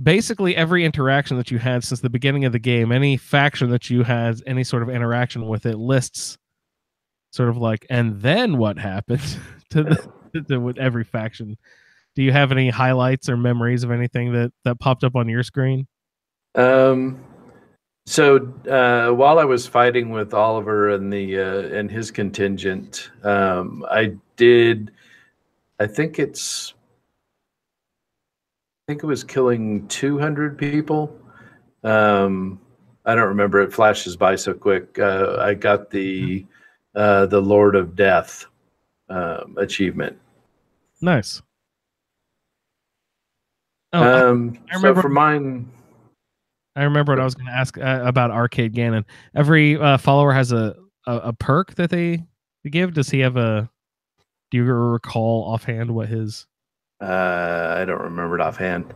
basically every interaction that you had since the beginning of the game. Any faction that you had any sort of interaction with, it lists sort of like, and then what happened to with every faction. Do you have any highlights or memories of anything that popped up on your screen? Um, so while I was fighting with Oliver and the and his contingent, I did. I think it was killing 200 people. Um, I don't remember. It flashes by so quick. I got the Lord of Death achievement. Nice. Oh, I So remember. for mine, I remember what I was going to ask about Arcade Ganon. Every follower has a perk that they give. Does he have a? Do you recall offhand what his? I don't remember it offhand.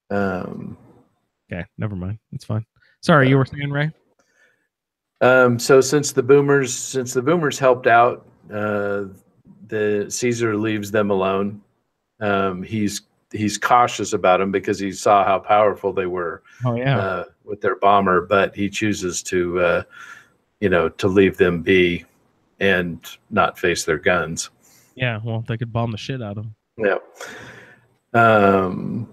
Um, Okay, never mind. It's fine. Sorry, you were saying, Ray? so since the boomers helped out, the Caesar leaves them alone. He's cautious about them because he saw how powerful they were Oh yeah, with their bomber, but he chooses to leave them be and not face their guns. yeah. Well, they could bomb the shit out of him. Yeah. Um,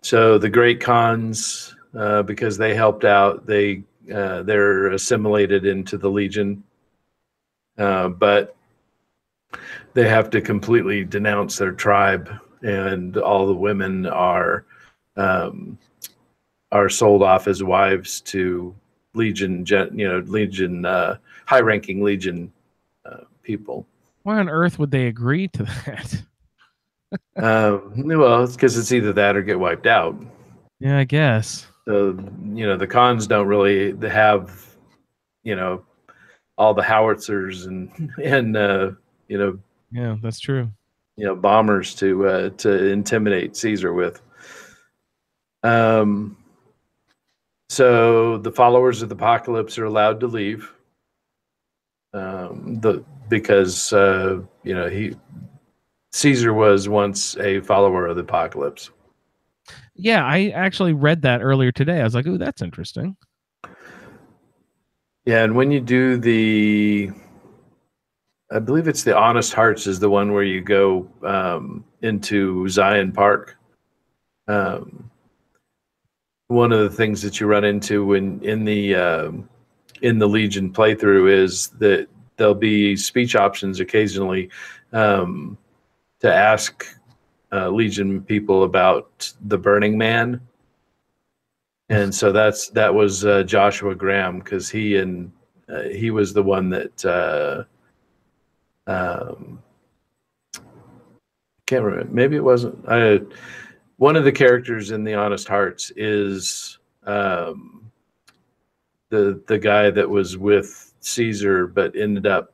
so the Great Khans, because they helped out, they're assimilated into the Legion, but they have to completely denounce their tribe, and all the women um, are sold off as wives to Legion, high-ranking Legion people. Why on earth would they agree to that? Well, it's because it's either that or get wiped out. Yeah, I guess. So, the cons don't really have, you know, all the howitzers and Yeah, that's true. bombers to intimidate Caesar with. Um, so the followers of the apocalypse are allowed to leave. Because Caesar was once a follower of the apocalypse. Yeah, I actually read that earlier today. I was like, "Ooh, that's interesting." Yeah, and when you do I believe it's the Honest Hearts is the one where you go into Zion Park. One of the things that you run into in the Legion playthrough is that there'll be speech options occasionally to ask Legion people about the Burning Man, and so that was Joshua Graham, because he was the one that can't remember. Maybe it wasn't. One of the characters in the Honest Hearts is the guy that was with Caesar, but ended up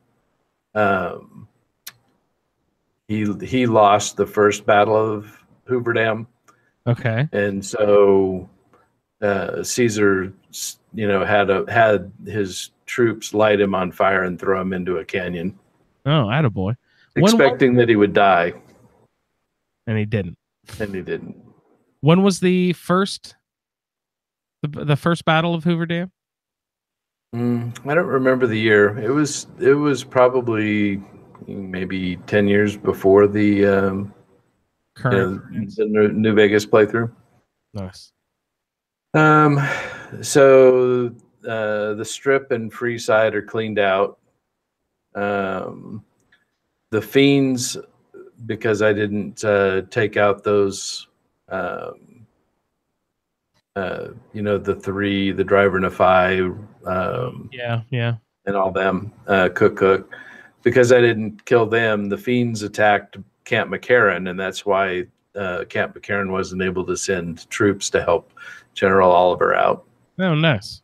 he lost the first battle of Hoover Dam, Okay. and so Caesar, had his troops light him on fire and throw him into a canyon, Oh, attaboy. When was, expecting that he would die, and he didn't. and he didn't. When was the first battle of Hoover Dam? I don't remember the year. It was probably maybe 10 years before Current. the New Vegas playthrough. Nice. Um, so the strip and free side are cleaned out. The fiends, because I didn't take out those, the three, the driver and a five, Yeah. and all them, Cook. Because I didn't kill them, the fiends attacked Camp McCarran, and that's why Camp McCarran wasn't able to send troops to help General Oliver out. Oh, nice.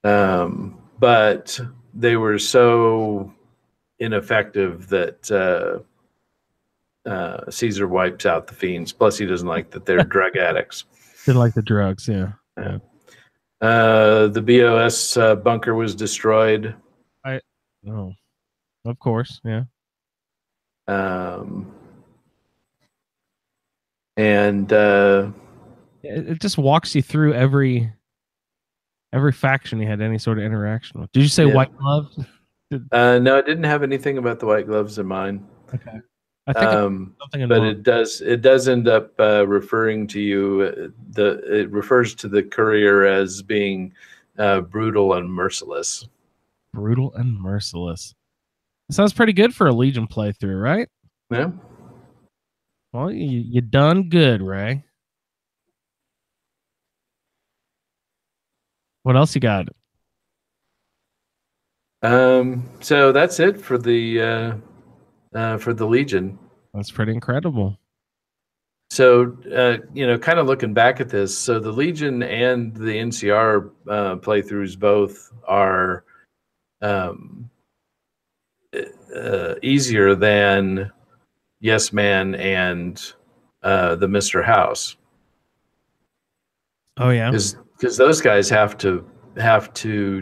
But they were so ineffective that Caesar wipes out the fiends. Plus, he doesn't like that they're drug addicts. Didn't like the drugs, yeah. The BOS bunker was destroyed. Of course, yeah. And it just walks you through every faction you had any sort of interaction with. Did you say White Gloves? No, it didn't have anything about the White Gloves in mind. Okay. I think something but it does end up referring to you. It refers to the courier as being brutal and merciless. Brutal and merciless. It sounds pretty good for a Legion playthrough, right? Yeah. Well, you done good, Ray. What else you got? So that's it for the Legion. That's pretty incredible. So, kind of looking back at this, so the Legion and the NCR playthroughs both are easier than Yes Man and the Mr. House. Oh yeah, because those guys have to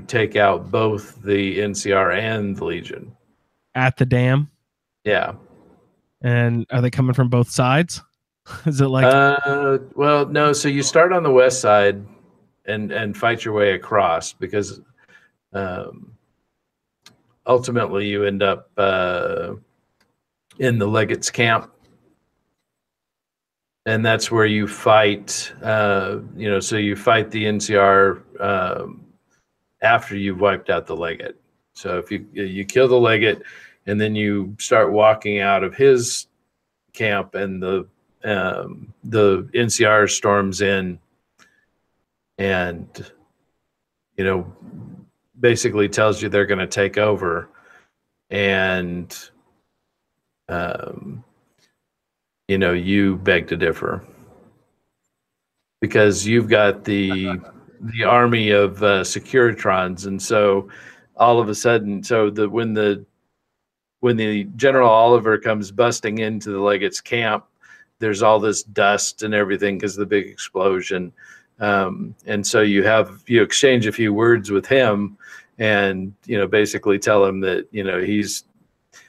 take out both the NCR and the Legion at the dam. Yeah. And are they coming from both sides? Is it like? Well, no. So you start on the west side and fight your way across, because ultimately you end up in the Legates camp, and that's where you fight. So you fight the NCR after you've wiped out the Legate. So if you kill the Legate, and then you start walking out of his camp, and the NCR storms in, and basically tells you they're going to take over, and you beg to differ, because you've got the army of Securitrons, and so all of a sudden, when the General Oliver comes busting into the Legates camp, there's all this dust and everything because of the big explosion. And so you exchange a few words with him, and basically tell him that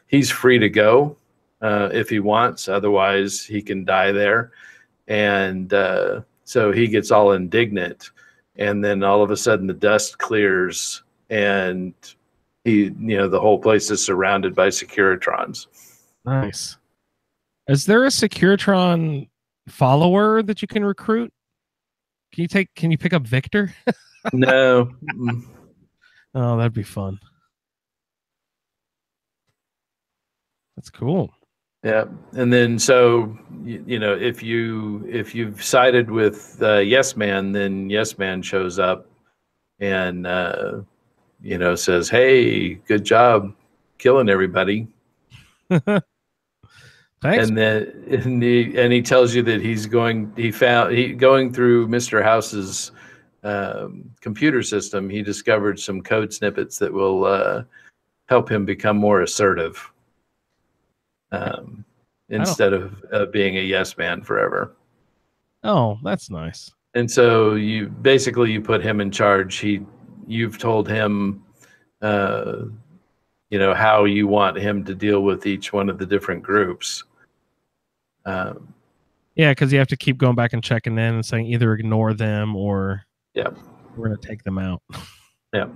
he's free to go if he wants. Otherwise, he can die there. And so he gets all indignant, and then all of a sudden the dust clears, and the whole place is surrounded by Securitrons. Nice. Is there a Securitron follower that you can recruit? Can you pick up Victor? No. Oh, that'd be fun. That's cool. Yeah. And then so if you've sided with Yes Man, then Yes Man shows up and says, "Hey, good job killing everybody." Thanks. And then he tells you that going through Mr. House's computer system, he discovered some code snippets that will help him become more assertive, instead of being a yes man forever. Oh, that's nice. And so you put him in charge. You've told him how you want him to deal with each one of the different groups. Yeah, because you have to keep going back and checking in and saying either ignore them or we're going to take them out. Yeah.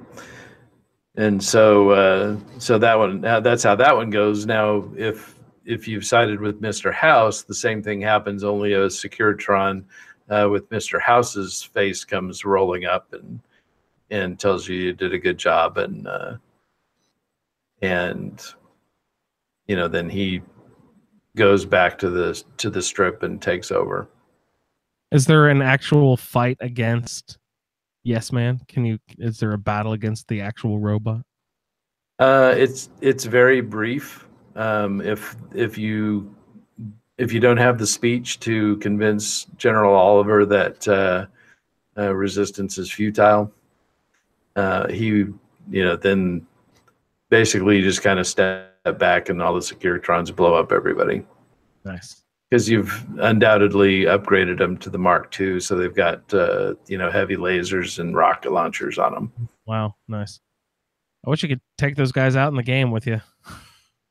And so that one, that's how that one goes. Now, if you've sided with Mr. House, the same thing happens, only a Securitron with Mr. House's face comes rolling up and tells you did a good job, and and then he goes back to the strip and takes over. Is there an actual fight against Yes Man? Is there a battle against the actual robot? It's very brief. If you don't have the speech to convince General Oliver that resistance is futile, he then basically you just kind of step back and all the Securitrons blow up everybody. Nice. Because you've undoubtedly upgraded them to the Mark II, so they've got heavy lasers and rocket launchers on them. Wow, nice. I wish you could take those guys out in the game with you.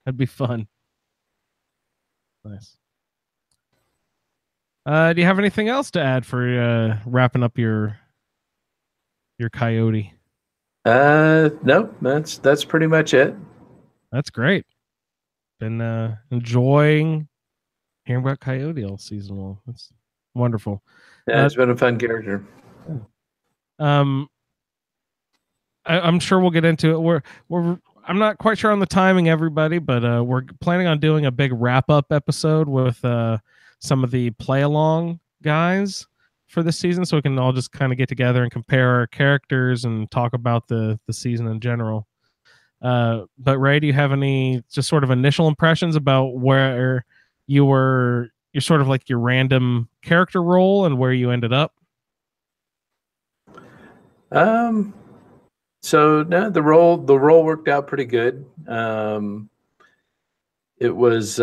That'd be fun. Nice. Do you have anything else to add for wrapping up your Coyote? No, that's pretty much it. That's great. Been enjoying hearing about Coyote all season long. That's wonderful. Yeah, it's been a fun character. I'm sure we'll get into it. I'm not quite sure on the timing, everybody, but we're planning on doing a big wrap-up episode with some of the play-along guys for this season, so we can all just kind of get together and compare our characters and talk about the season in general. But Ray, do you have any just sort of initial impressions about where you're sort of like your random character role and where you ended up? So no, the role worked out pretty good. It was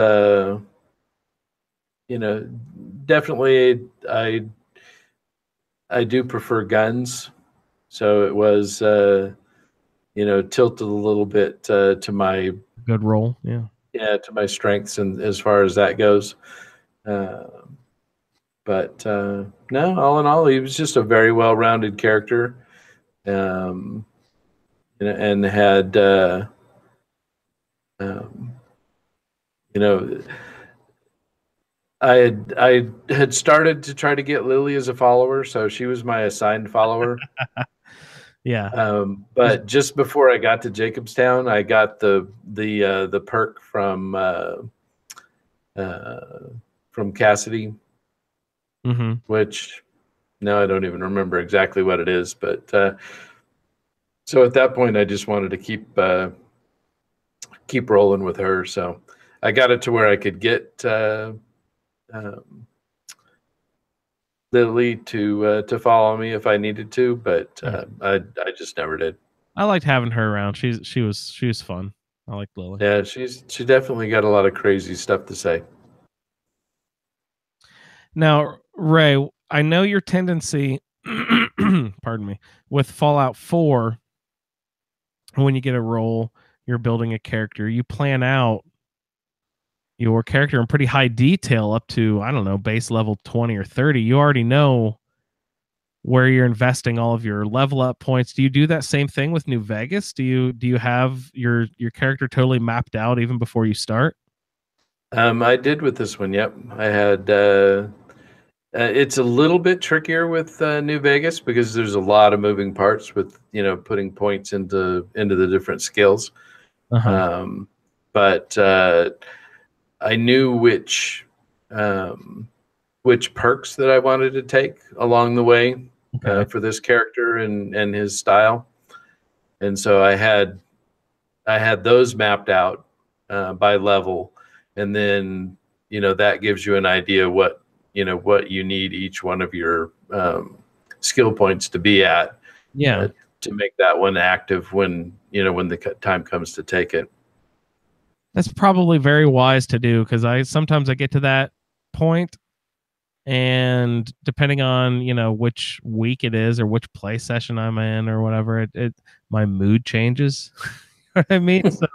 definitely I do prefer guns, so it was tilted a little bit to my good role, to my strengths and as far as that goes. But no, all in all, he was just a very well-rounded character, and had I had started to try to get Lily as a follower, so she was my assigned follower. Yeah. But just before I got to Jacobstown, I got the perk from Cassidy, which now I don't even remember exactly what it is. But so at that point, I just wanted to keep rolling with her. So I got it to where I could get Lily to follow me if I needed to, but I just never did. I liked having her around. She was fun. I like Lily. Yeah, she definitely got a lot of crazy stuff to say. Now, Ray, I know your tendency, pardon me, with Fallout 4, when you get a role, you're building a character, you plan out your character in pretty high detail up to, I don't know, base level 20 or 30. You already know where you're investing all of your level up points. Do you do that same thing with New Vegas? Do you have your character totally mapped out even before you start? I did with this one. Yep. I had it's a little bit trickier with New Vegas because there's a lot of moving parts with putting points into the different skills. But I knew which perks that I wanted to take along the way for this character and his style, and so I had those mapped out by level, and then that gives you an idea what you need each one of your skill points to be at, to make that one active when the time comes to take it. That's probably very wise to do, because sometimes I get to that point, and depending on which week it is or which play session I'm in or whatever, my mood changes. You know what I mean? So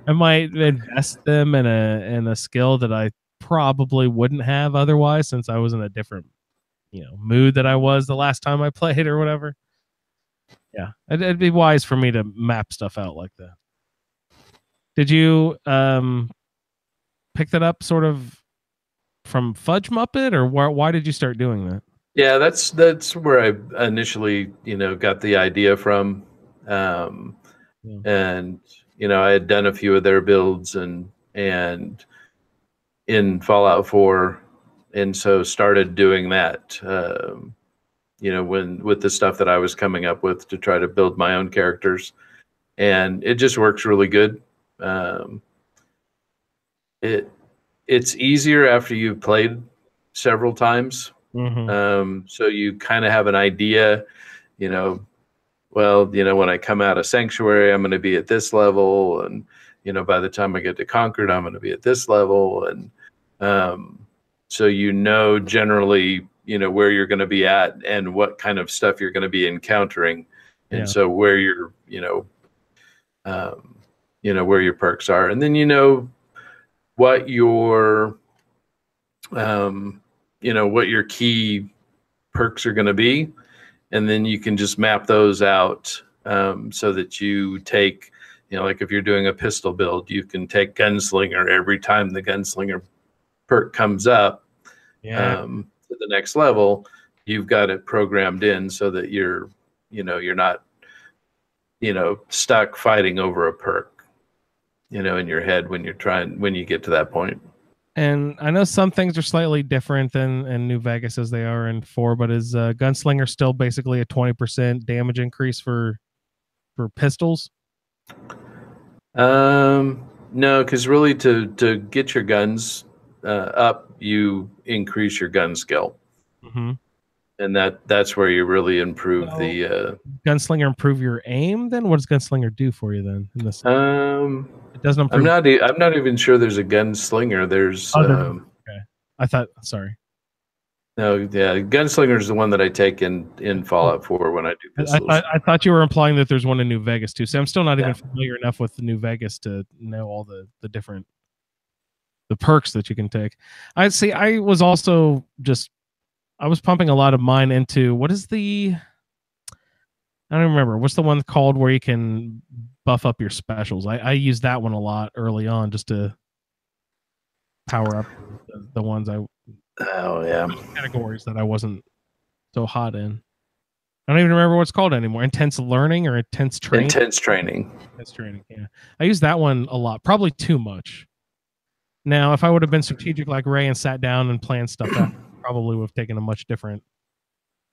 I might invest them in a skill that I probably wouldn't have otherwise, since I was in a different mood that I was the last time I played or whatever. Yeah, it'd be wise for me to map stuff out like that. Did you pick that up sort of from Fudge Muppet, or why did you start doing that? Yeah, that's where I initially got the idea from, and I had done a few of their builds and in Fallout 4, and so started doing that. When with the stuff that I was coming up with to try to build my own characters, and it just works really good. It's easier after you've played several times. So you kind of have an idea, when I come out of Sanctuary, I'm going to be at this level, and by the time I get to Concord, I'm going to be at this level, and so generally where you're going to be at and what kind of stuff you're going to be encountering, and so where where your perks are, and then what your what your key perks are going to be, and then you can just map those out so that you take, like if you're doing a pistol build, you can take Gunslinger every time the Gunslinger perk comes up to the next level. You've got it programmed in so that you're not stuck fighting over a perk in your head when you get to that point. And I know some things are slightly different in New Vegas as they are in 4, but is Gunslinger still basically a 20% damage increase for pistols? No, because really to get your guns up, you increase your gun skill, and that's where you really improve the Gunslinger. Improve your aim. Then what does Gunslinger do for you then? In this, it doesn't improve. I'm not even sure there's a Gunslinger. There's okay. I thought. Sorry. No, yeah, Gunslinger is the one that I take in Fallout 4 when I do pistols. I thought you were implying that there's one in New Vegas too. So I'm still not even familiar enough with the New Vegas to know all the different perks that you can take. I see. I was also I was pumping a lot of mine into what is the. I don't remember what's the one called where you can buff up your specials. I used that one a lot early on just to power up the ones categories that I wasn't so hot in. I don't even remember what it's called anymore. Intense learning or intense training? Intense training. Intense training, yeah. I use that one a lot, probably too much. Now, if I would have been strategic like Ray and sat down and planned stuff out, probably would have taken a much different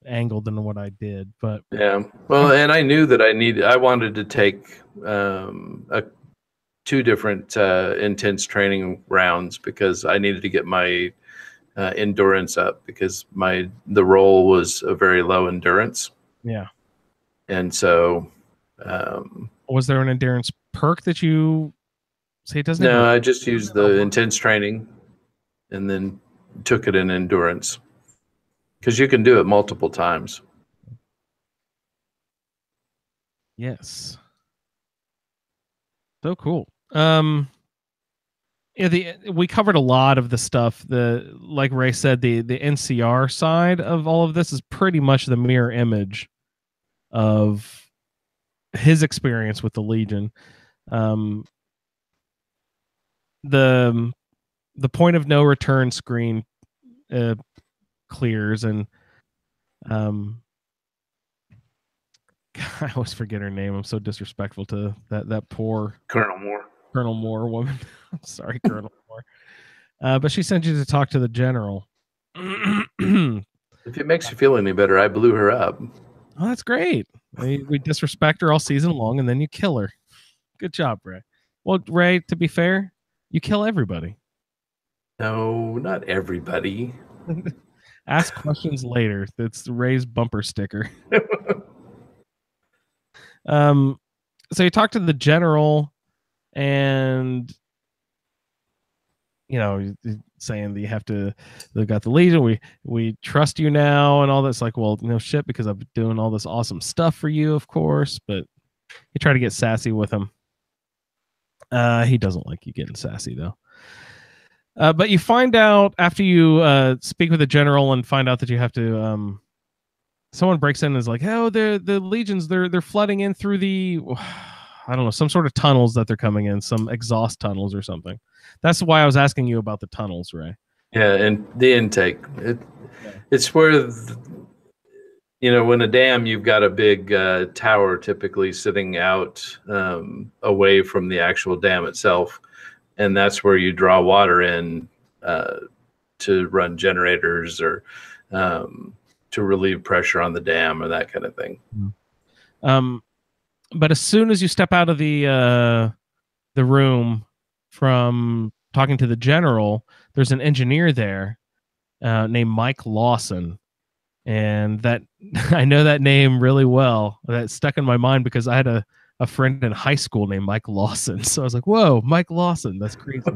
angle than what I did. But yeah, well, and I knew that I wanted to take 2 different intense training rounds because I needed to get my endurance up because the role was a very low endurance. Yeah. And so was there an endurance perk that you say it doesn't? No, I just used the intense training and then took it in endurance because you can do it multiple times. Yes. So cool. We covered a lot of the stuff. Like Ray said, the NCR side of all of this is pretty much the mirror image of his experience with the Legion. The point of no return screen clears, and I always forget her name. I'm so disrespectful to that poor Colonel Moore woman. I'm sorry, Colonel Moore. But she sent you to talk to the general. If it makes you feel any better, I blew her up. Oh, that's great. We disrespect her all season long, and then you kill her. Good job, Ray. Well, Ray, to be fair, you kill everybody. No, not everybody. Ask questions later. That's Ray's bumper sticker. So you talk to the general, and saying that they've got the Legion. We trust you now, and all that's like, well, no shit, because I've been doing all this awesome stuff for you, of course. But you try to get sassy with him. He doesn't like you getting sassy though. But you find out after you speak with the general and find out that you have to. Someone breaks in and is like, "Oh, the Legions, they're flooding in through the, I don't know, some sort of tunnels that they're coming in, some exhaust tunnels or something." That's why I was asking you about the tunnels, Ray. Yeah, and the intake. It's where When a dam, you've got a big tower typically sitting out away from the actual dam itself, and that's where you draw water in to run generators or to relieve pressure on the dam or that kind of thing. But as soon as you step out of the room from talking to the general, there's an engineer there named Mike Lawson. And that I know that name really well. That stuck in my mind because I had a friend in high school named Mike Lawson. So I was like, whoa, Mike Lawson, that's crazy.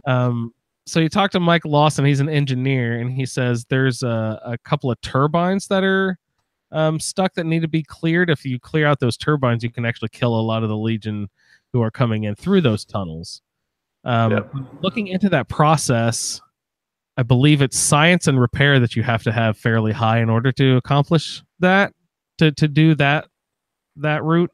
So you talk to Mike Lawson, he's an engineer, and he says there's a couple of turbines that are stuck that need to be cleared. If you clear out those turbines, you can actually kill a lot of the Legion who are coming in through those tunnels. Looking into that process, I believe it's science and repair that you have to have fairly high in order to accomplish that, to do that route.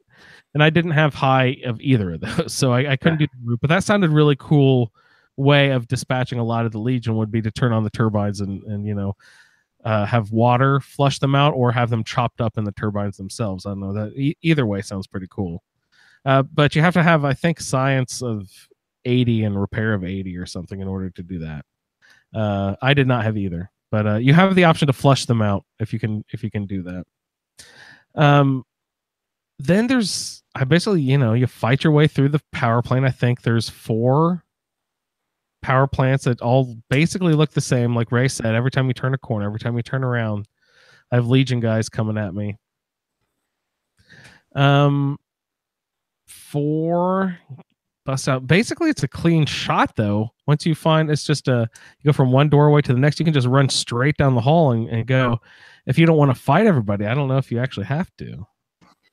And I didn't have high of either of those, so I couldn't do the route. But that sounded really cool way of dispatching a lot of the Legion would be to turn on the turbines and have water flush them out or have them chopped up in the turbines themselves. I don't know, that either way sounds pretty cool. But you have to have, I think, science of 80 and repair of 80 or something in order to do that. I did not have either, but you have the option to flush them out if you can do that. Then there's you fight your way through the power plant. I think there's 4 power plants that all basically look the same. Like Ray said, every time you turn a corner, every time you turn around, I have Legion guys coming at me. 4 bust out. Basically, it's a clean shot, though. Once you find it's just you go from one doorway to the next, you can just run straight down the hall and go. If you don't want to fight everybody, I don't know if you actually have to.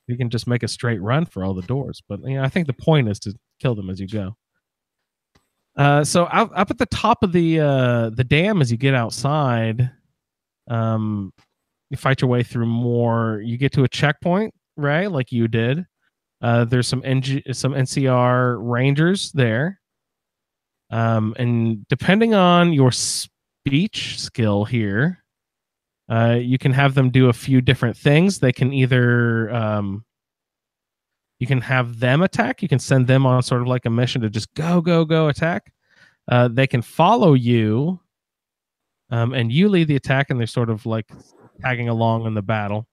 You can just make a straight run for all the doors. But I think the point is to kill them as you go. So up at the top of the dam, as you get outside, you fight your way through more. You get to a checkpoint, right? Like you did. There's some NCR Rangers there. And depending on your speech skill here, you can have them do a few different things. They can either you can have them attack. You can send them on sort of like a mission to just go attack. They can follow you, and you lead the attack, and they're sort of like tagging along in the battle.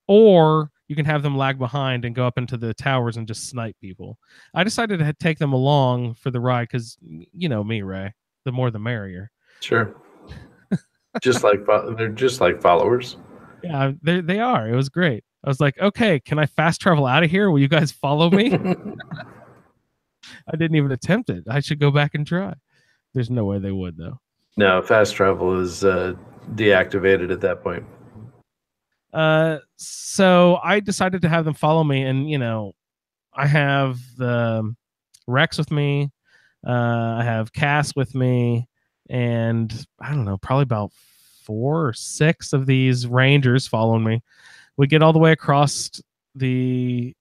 Or you can have them lag behind and go up into the towers and just snipe people. I decided to take them along for the ride because, you know me, Ray, the more the merrier. Sure. They're just like followers. Yeah, they are. It was great. I was like, okay, can I fast travel out of here? Will you guys follow me? I didn't even attempt it. I should go back and try. There's no way they would, though. No, fast travel is deactivated at that point. So I decided to have them follow me, and I have the Rex with me, I have Cass with me, and I don't know, probably about 4 or 6 of these Rangers following me. We get all the way across the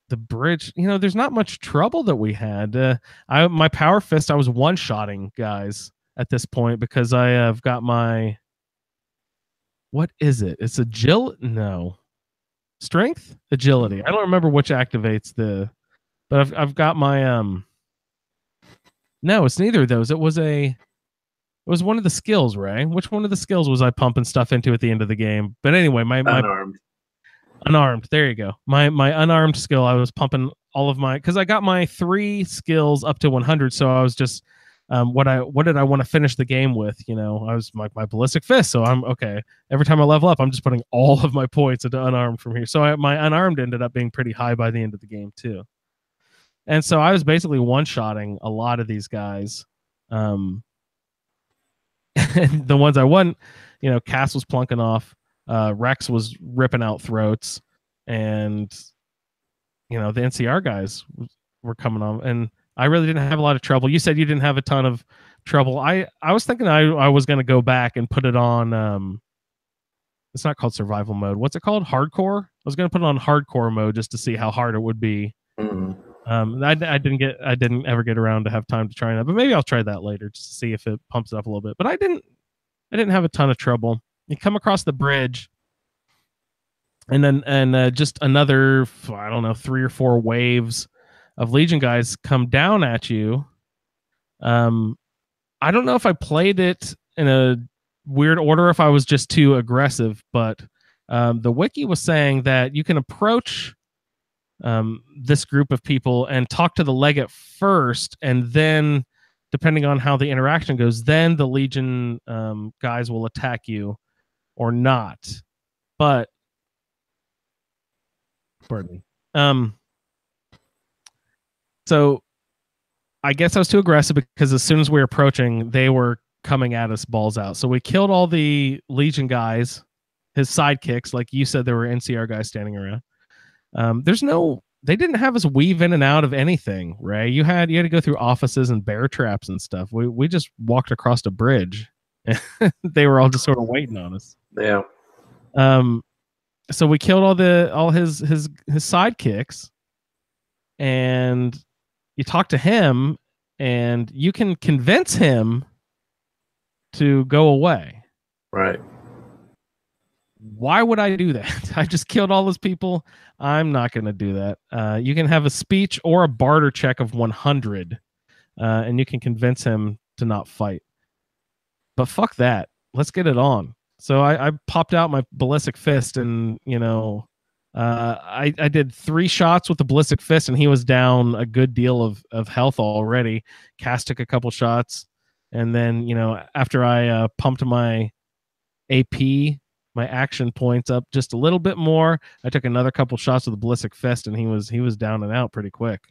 bridge. There's not much trouble that we had. My power fist, I was one-shotting guys at this point because I have got my. What is it? It's strength, agility. I don't remember which activates but I've got my no, it's neither of those. It was one of the skills, Ray. Which one of the skills was I pumping stuff into at the end of the game? But anyway, my unarmed. There you go. My unarmed skill, I was pumping all of because I got my 3 skills up to 100, so I was just what did I want to finish the game with? I was my ballistic fist, so I'm okay. Every time I level up, I'm just putting all of my points into unarmed from here. So my unarmed ended up being pretty high by the end of the game too. And so I was basically one-shotting a lot of these guys. And the ones I wasn't, Cass was plunking off, Rex was ripping out throats, and the NCR guys were coming on, and I really didn't have a lot of trouble. You said you didn't have a ton of trouble. I was thinking I was going to go back and put it on. It's not called survival mode. What's it called? Hardcore. I was going to put it on hardcore mode just to see how hard it would be. Mm-hmm. I didn't ever get around to have time to try that, but maybe I'll try that later just to see if it pumps it up a little bit. But I didn't have a ton of trouble. You come across the bridge, and then just another, I don't know, 3 or 4 waves of Legion guys come down at you. I don't know if I played it in a weird order, if I was just too aggressive, but the wiki was saying that you can approach this group of people and talk to the legate first, and then, depending on how the interaction goes, then the Legion guys will attack you or not. But, pardon me. So I guess I was too aggressive because as soon as we were approaching, they were coming at us balls out. So we killed all the Legion guys, his sidekicks. Like you said, there were NCR guys standing around. They didn't have us weave in and out of anything, Ray. You had to go through offices and bear traps and stuff. We just walked across a bridge. They were all just sort of waiting on us. Yeah. So we killed all his sidekicks, and you talk to him, and you can convince him to go away. Right. Why would I do that? I just killed all those people. I'm not going to do that. You can have a speech or a barter check of 100, and you can convince him to not fight. But fuck that. Let's get it on. So I popped out my ballistic fist, and I did 3 shots with the ballistic fist, and he was down a good deal of health already. Cass took a couple shots, and then after I pumped my AP, my action points up just a little bit more, I took another couple shots with the ballistic fist, and he was down and out pretty quick.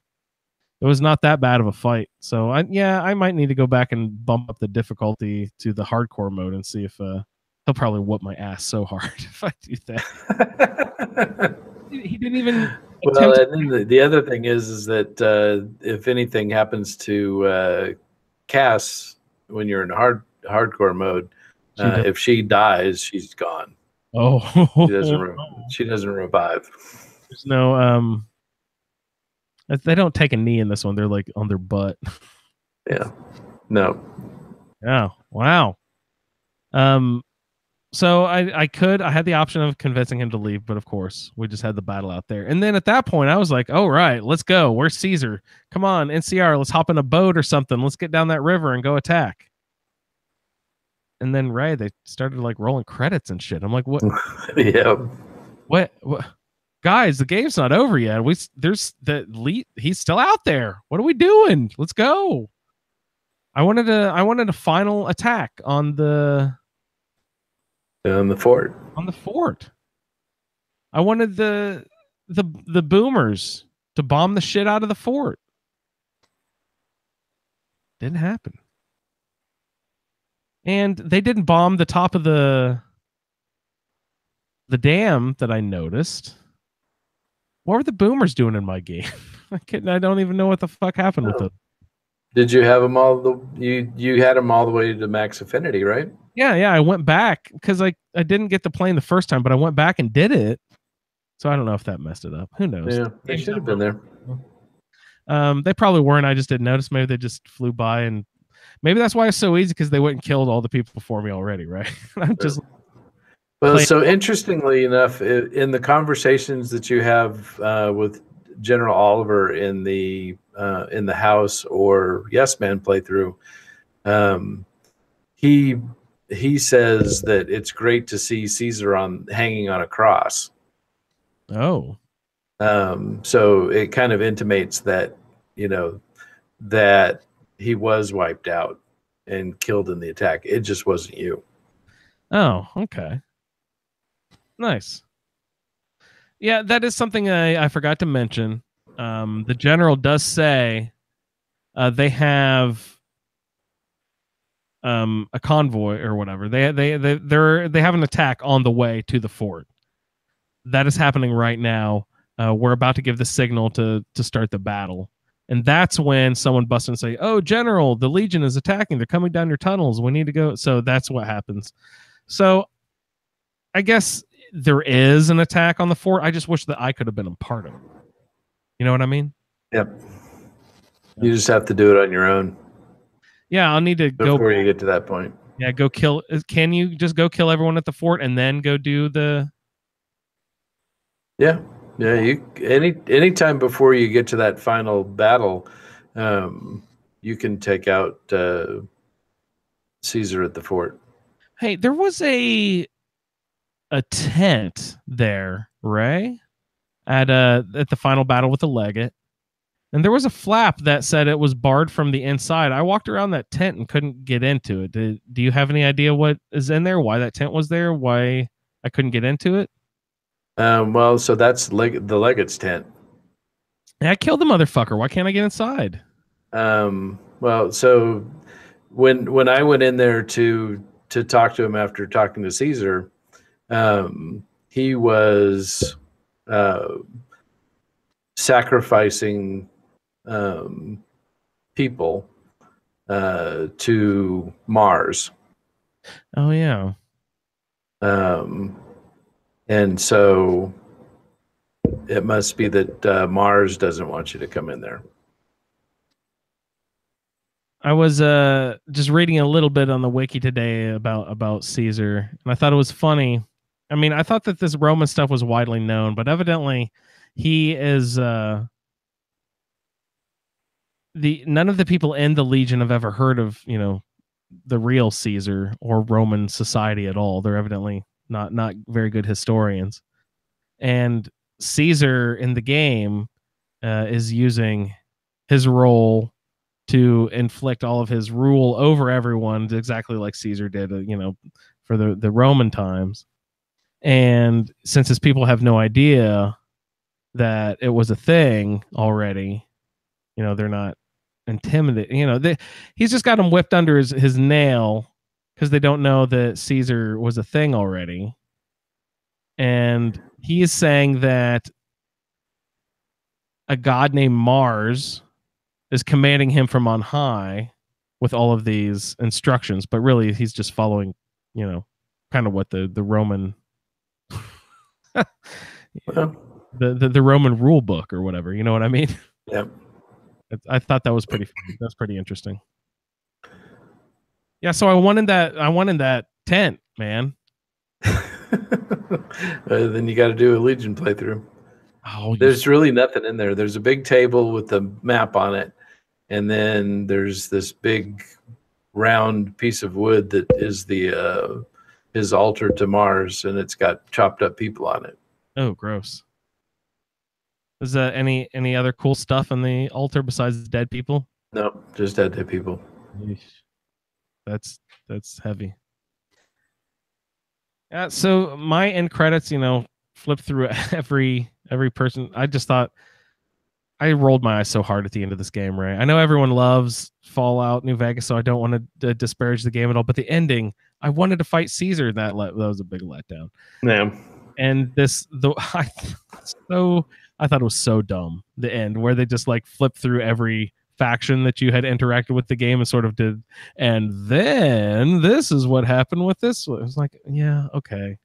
It was not that bad of a fight. So I might need to go back and bump up the difficulty to the hardcore mode and see if he'll probably whoop my ass so hard if I do that. He didn't even. Well, and then the other thing is that if anything happens to Cass when you're in hardcore mode, if she dies, she's gone. Oh, she doesn't revive. There's no they don't take a knee in this one. They're like on their butt. Yeah. No. Yeah. Wow. So I had the option of convincing him to leave, but of course we just had the battle out there. And then at that point I was like, oh, right, let's go. Where's Caesar? Come on, NCR, let's hop in a boat or something. Let's get down that river and go attack. And then they started like rolling credits and shit. I'm like, what? Yeah. What? Guys, the game's not over yet. There's the lead. He's still out there. What are we doing? Let's go. I wanted a final attack on the fort. On the fort. I wanted the boomers to bomb the shit out of the fort. Didn't happen. And they didn't bomb the top of the dam that I noticed. What were the boomers doing in my game? I don't even know what the fuck happened with them. Did you have them all? You had them all the way to max affinity, right? Yeah. I went back because I didn't get the plane the first time, but I went back and did it. So I don't know if that messed it up. Who knows? Yeah, they should have been there. They probably weren't. I just didn't notice. Maybe they just flew by, and maybe that's why it's so easy, because they went and killed all the people before me already, right? I'm just. Well, so interestingly enough, in the conversations that you have with General Oliver in the house or Yes Man playthrough, he says that it's great to see Caesar hanging on a cross. Oh. So it kind of intimates that that he was wiped out and killed in the attack. It just wasn't you. Oh, okay. Nice. Yeah, that is something I forgot to mention. The general does say they have a convoy or whatever. They have an attack on the way to the fort. That is happening right now. We're about to give the signal to start the battle. And that's when someone busts in and say, "Oh, General, the Legion is attacking. They're coming down your tunnels. We need to go." So that's what happens. So I guess there is an attack on the fort. I just wish that I could have been a part of it. You know what I mean? Yep. You just have to do it on your own. Yeah, I'll need to go before you get to that point. Yeah, go kill. Can you just go kill everyone at the fort and then go do the? Yeah, yeah. You any time before you get to that final battle, you can take out Caesar at the fort. Hey, there was a tent there, Ray, at the final battle with the legate. And there was a flap that said it was barred from the inside. I walked around that tent and couldn't get into it. Do you have any idea what is in there? Why that tent was there? Why I couldn't get into it? Well, so that's the legate's tent. And I killed the motherfucker. Why can't I get inside? Well, so when I went in there to talk to him after talking to Caesar, he was sacrificing people to Mars. Oh yeah. And so it must be that Mars doesn't want you to come in there. I was just reading a little bit on the wiki today about Caesar, and I thought it was funny. I mean, I thought that this Roman stuff was widely known, but evidently he is none of the people in the Legion have ever heard of, the real Caesar or Roman society at all. They're evidently not very good historians. And Caesar in the game is using his role to inflict all of his rule over everyone, exactly like Caesar did, for the Roman times. And since his people have no idea that it was a thing already, they're not intimidated. He's just got them whipped under his nail because they don't know that Caesar was a thing already. And he is saying that a god named Mars is commanding him from on high with all of these instructions, but really he's just following, kind of what the Roman the Roman rule book or whatever. You know what I mean? Yeah. I thought that was pretty funny. That's pretty interesting. Yeah, so I won in that tent, man. Then you got to do a Legion playthrough. Oh, there's really nothing in there. There's a big table with the map on it, and then there's this big round piece of wood that is his altar to Mars, and it's got chopped up people on it. Oh, gross. Is there any other cool stuff on the altar besides dead people? No, just dead people. That's heavy. Yeah, so my end credits, flip through every person. I just thought I rolled my eyes so hard at the end of this game, Ray. I know everyone loves Fallout New Vegas, so I don't want to disparage the game at all. But the ending, I wanted to fight Caesar. That was a big letdown. Yeah. And I thought it was so dumb. The end where they just like flip through every faction that you had interacted with the game and sort of did, and then this is what happened with this. It was like, yeah, okay.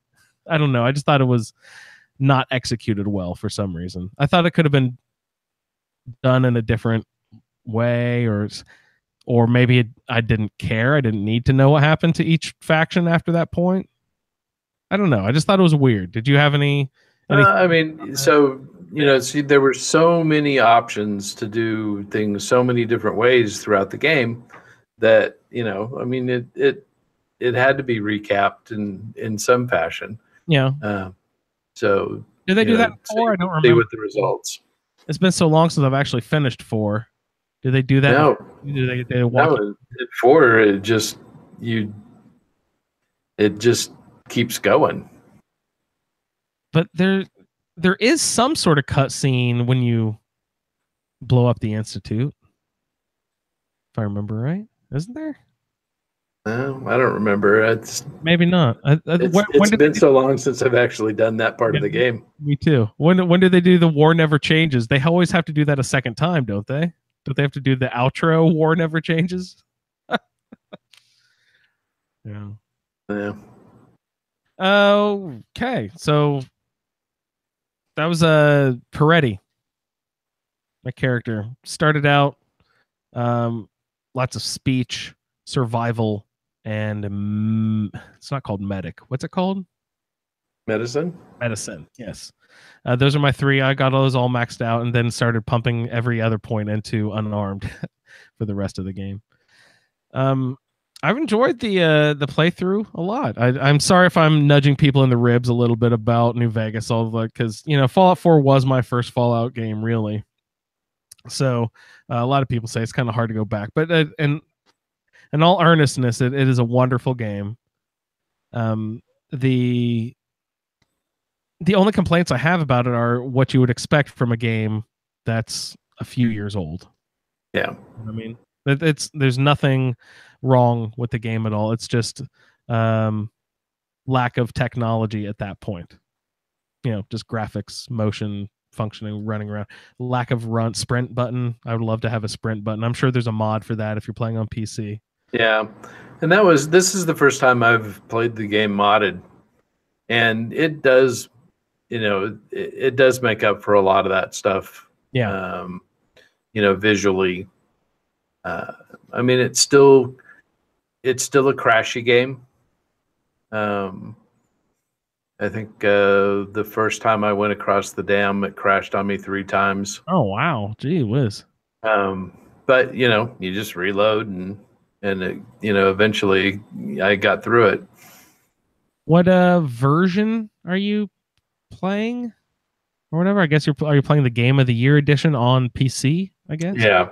I don't know. I just thought it was not executed well for some reason. I thought it could have been done in a different way, or maybe I didn't care. I didn't need to know what happened to each faction after that point. I don't know. I just thought it was weird. Did you have any? I mean, so see, there were so many options to do things so many different ways throughout the game that I mean, it had to be recapped in some fashion. Yeah. So did they do that before? I don't remember. See what the results. It's been so long since I've actually finished 4. Did they do that? No. Did they walk no, at 4 it just keeps going. But there is some sort of cutscene when you blow up the Institute, if I remember right. Isn't there? No, I don't remember. It's maybe not. It's been so long since I've actually done that part of the game. Me too. When did they do the War Never Changes? They always have to do that a second time, don't they? Don't they have to do the outro War Never Changes? Yeah. Yeah. Okay, so that was Peretti. My character started out lots of speech, survival, and it's not called Medic. What's it called? Medicine. Medicine. Yes. Those are my three. I got those all maxed out, and then started pumping every other point into unarmed for the rest of the game. I've enjoyed the playthrough a lot. I'm sorry if I'm nudging people in the ribs a little bit about New Vegas, although because Fallout 4 was my first Fallout game, really. So a lot of people say it's kind of hard to go back, but in all earnestness, it is a wonderful game. The only complaints I have about it are what you would expect from a game that's a few years old. Yeah. I mean, there's nothing wrong with the game at all. It's just lack of technology at that point. Just graphics, motion, functioning, running around. Lack of sprint button. I would love to have a sprint button. I'm sure there's a mod for that if you're playing on PC. Yeah. And this is the first time I've played the game modded. And it does, it does make up for a lot of that stuff. Yeah. Visually. I mean, it's still a crashy game. I think the first time I went across the dam, it crashed on me 3 times. Oh wow, gee whiz. But you just reload and it, eventually I got through it. What version are you playing, or whatever? I guess are you playing the Game of the Year edition on PC? I guess. Yeah.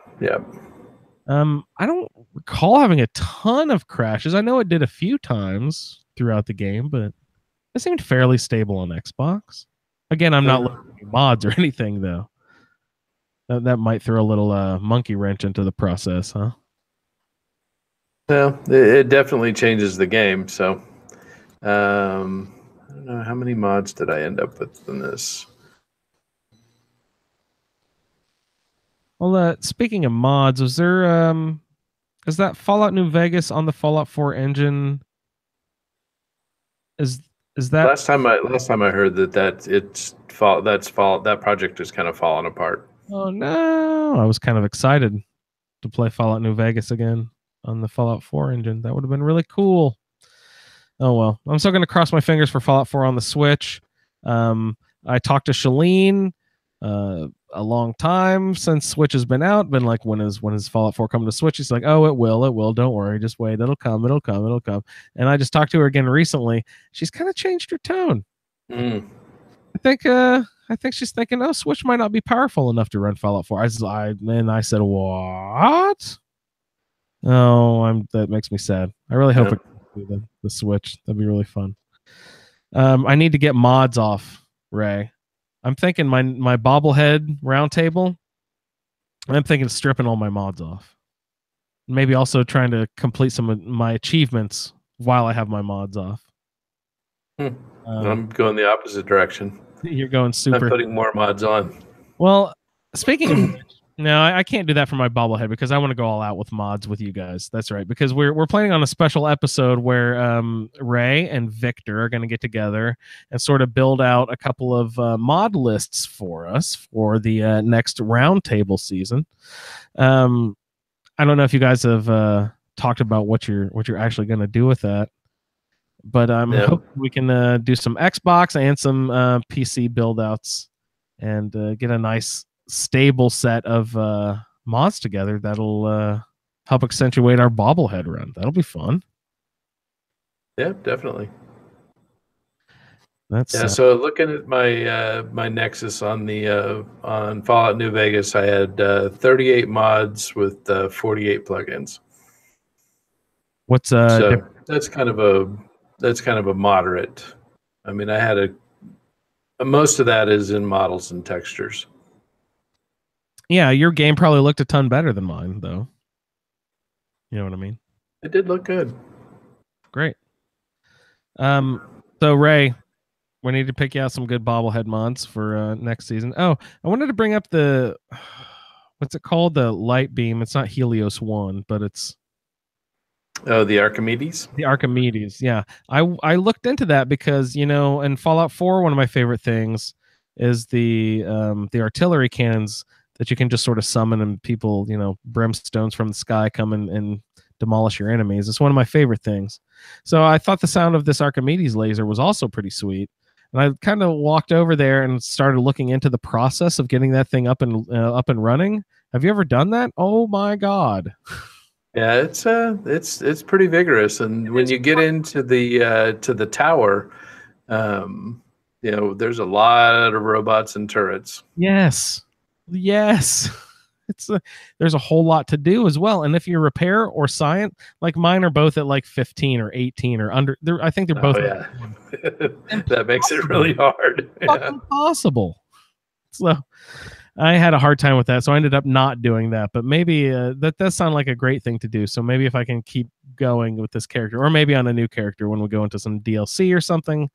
I don't recall having a ton of crashes. I know it did a few times throughout the game, but it seemed fairly stable on Xbox. Again, I'm not looking at mods or anything, though. That might throw a little monkey wrench into the process, huh? Well, it definitely changes the game. So, I don't know how many mods did I end up with in this. Well, speaking of mods, is that Fallout New Vegas on the Fallout 4 engine? Is that last time I heard that project is kind of falling apart. Oh no! I was kind of excited to play Fallout New Vegas again on the Fallout 4 engine. That would have been really cool. Oh well, I'm still going to cross my fingers for Fallout 4 on the Switch. I talked to Shalene a long time since Switch has been out. Been like, when is Fallout 4 coming to Switch? She's like, oh, it will. Don't worry, just wait. It'll come. And I just talked to her again recently. She's kind of changed her tone. I think she's thinking, oh, Switch might not be powerful enough to run Fallout 4. I said, what? Oh, that makes me sad. I really hope it can do the Switch. That'd be really fun. I need to get mods off, Ray. I'm thinking my bobblehead Roundtable. I'm thinking of stripping all my mods off. Maybe also trying to complete some of my achievements while I have my mods off. I'm going the opposite direction. You're going super. I'm putting more mods on. Well, speaking of which, no, I can't do that for my bobblehead because I want to go all out with mods with you guys. That's right, because we're planning on a special episode where Ray and Victor are going to get together and sort of build out a couple of mod lists for us for the next Roundtable season. I don't know if you guys have talked about what you're actually going to do with that, but I'm hoping we can do some Xbox and some PC build outs and get a nice stable set of mods together that'll help accentuate our bobblehead run. That'll be fun. Yeah, definitely. That's so looking at my Nexus on Fallout New Vegas, I had 38 mods with 48 plugins. What's so that's kind of a moderate. I mean, I had most of that is in models and textures. Yeah, your game probably looked a ton better than mine, though. You know what I mean? It did look good. Great. So Ray, we need to pick out some good bobblehead mods for next season. Oh, I wanted to bring up what's it called? The light beam. It's not Helios 1, but it's the Archimedes. The Archimedes, yeah. I looked into that because in Fallout 4, one of my favorite things is the artillery cannons that you can just sort of summon, and people, brimstones from the sky come and demolish your enemies. It's one of my favorite things. So I thought the sound of this Archimedes laser was also pretty sweet. And I kind of walked over there and started looking into the process of getting that thing up and running. Have you ever done that? Oh my God. Yeah, it's pretty vigorous, and when you get into the to the tower, you know, there's a lot of robots and turrets. Yes. Yes. There's a whole lot to do as well. And if you're repair or science, like mine are both at like 15 or 18 or under. I think they're both. Oh yeah, that makes it really hard. Fucking possible. So I had a hard time with that, so I ended up not doing that. But maybe that does sound like a great thing to do. So maybe if I can keep going with this character, or maybe on a new character when we go into some DLC or something.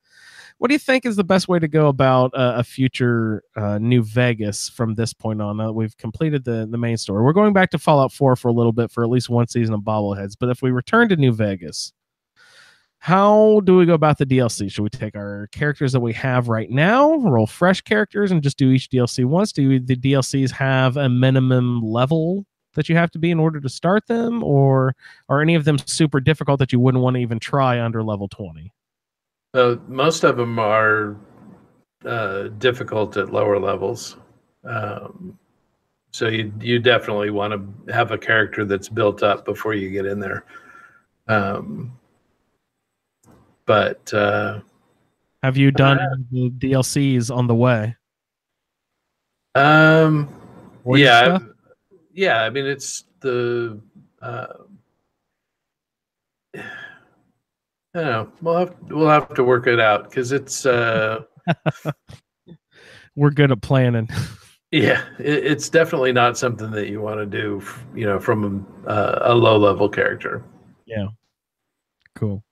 What do you think is the best way to go about a future New Vegas from this point on? We've completed the main story. We're going back to Fallout 4 for a little bit for at least one season of Bobbleheads. But if we return to New Vegas, how do we go about the DLC? Should we take our characters that we have right now, roll fresh characters, and just do each DLC once? Do the DLCs have a minimum level that you have to be in order to start them? Or are any of them super difficult that you wouldn't want to even try under level 20? Most of them are difficult at lower levels. So you definitely want to have a character that's built up before you get in there. But have you done the DLCs on the way? Yeah, yeah. I mean, it's the. I don't know. We'll have to work it out because it's. We're good at planning. Yeah, it's definitely not something that you want to do, you know, from a low level character. Yeah. Cool.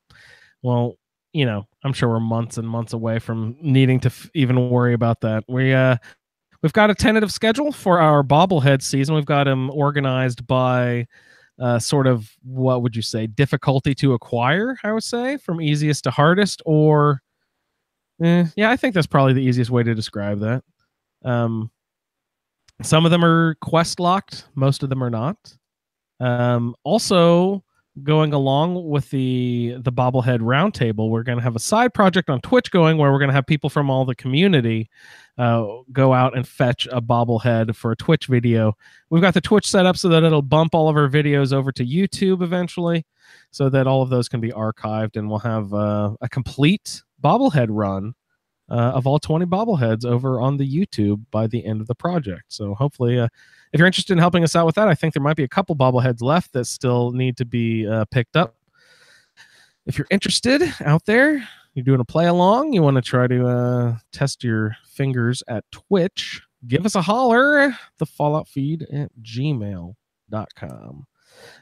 Well, you know, I'm sure we're months and months away from needing to even worry about that. We've got a tentative schedule for our bobblehead season. We've got them organized by sort of, what would you say, difficulty to acquire, I would say, from easiest to hardest, or yeah, I think that's probably the easiest way to describe that. Some of them are quest locked, most of them are not. Also, going along with the bobblehead roundtable, we're going to have a side project on Twitch going where we're going to have people from all the community go out and fetch a bobblehead for a Twitch video. We've got the Twitch set up so that it'll bump all of our videos over to YouTube eventually, so that all of those can be archived, and we'll have a complete bobblehead run of all 20 bobbleheads over on the YouTube by the end of the project. So hopefully, if you're interested in helping us out with that, I think there might be a couple bobbleheads left that still need to be picked up. If you're interested out there, you're doing a play along, you want to try to test your fingers at Twitch, give us a holler, thefalloutfeed@gmail.com.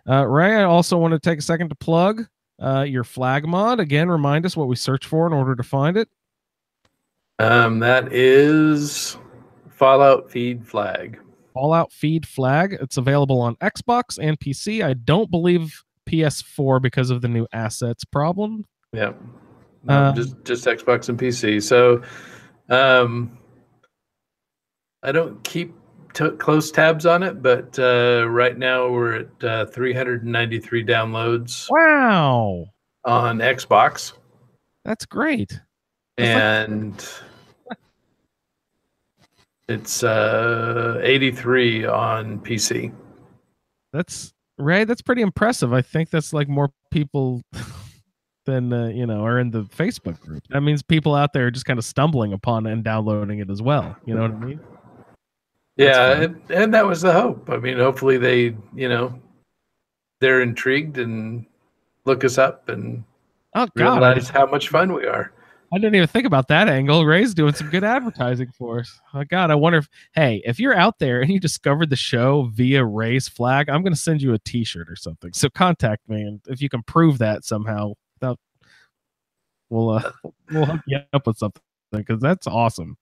Ray, I also want to take a second to plug your flag mod. Again, remind us what we search for in order to find it. That is Fallout Feed Flag. Fallout Feed Flag. It's available on Xbox and PC. I don't believe PS4 because of the new assets problem. Yeah, no, just Xbox and PC. So, I don't keep close tabs on it, but right now we're at 393 downloads. Wow, on Xbox. That's great. And it's 83 on PC. That's right. That's pretty impressive. I think that's like more people than are in the Facebook group. That means people out there are just kind of stumbling upon it and downloading it as well. You know what I mean? Yeah, and that was the hope. I mean, hopefully they, they're intrigued and look us up and realize how much fun we are. I didn't even think about that angle. Ray's doing some good advertising for us. Oh God, I wonder if you're out there and you discovered the show via Ray's flag, I'm going to send you a T-shirt or something. So contact me, and if you can prove that somehow, we'll hook you up with something, because that's awesome.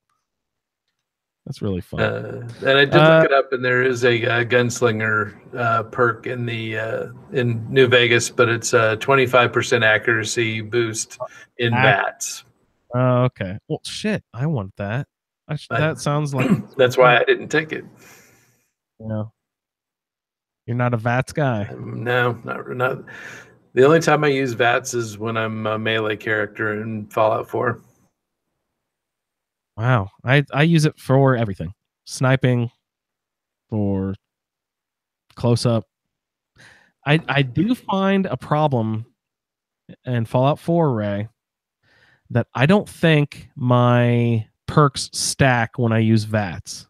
That's really fun. And I did look it up, and there is a gunslinger perk in the in New Vegas, but it's a 25% accuracy boost in bats. Oh, okay. Well, shit, I want that. That sounds like that's why I didn't take it. Yeah. You're not a VATS guy. No, not. The only time I use VATS is when I'm a melee character in Fallout 4. Wow. I use it for everything. Sniping, for close up. I do find a problem in Fallout 4, Ray, that I don't think my perks stack when I use VATS.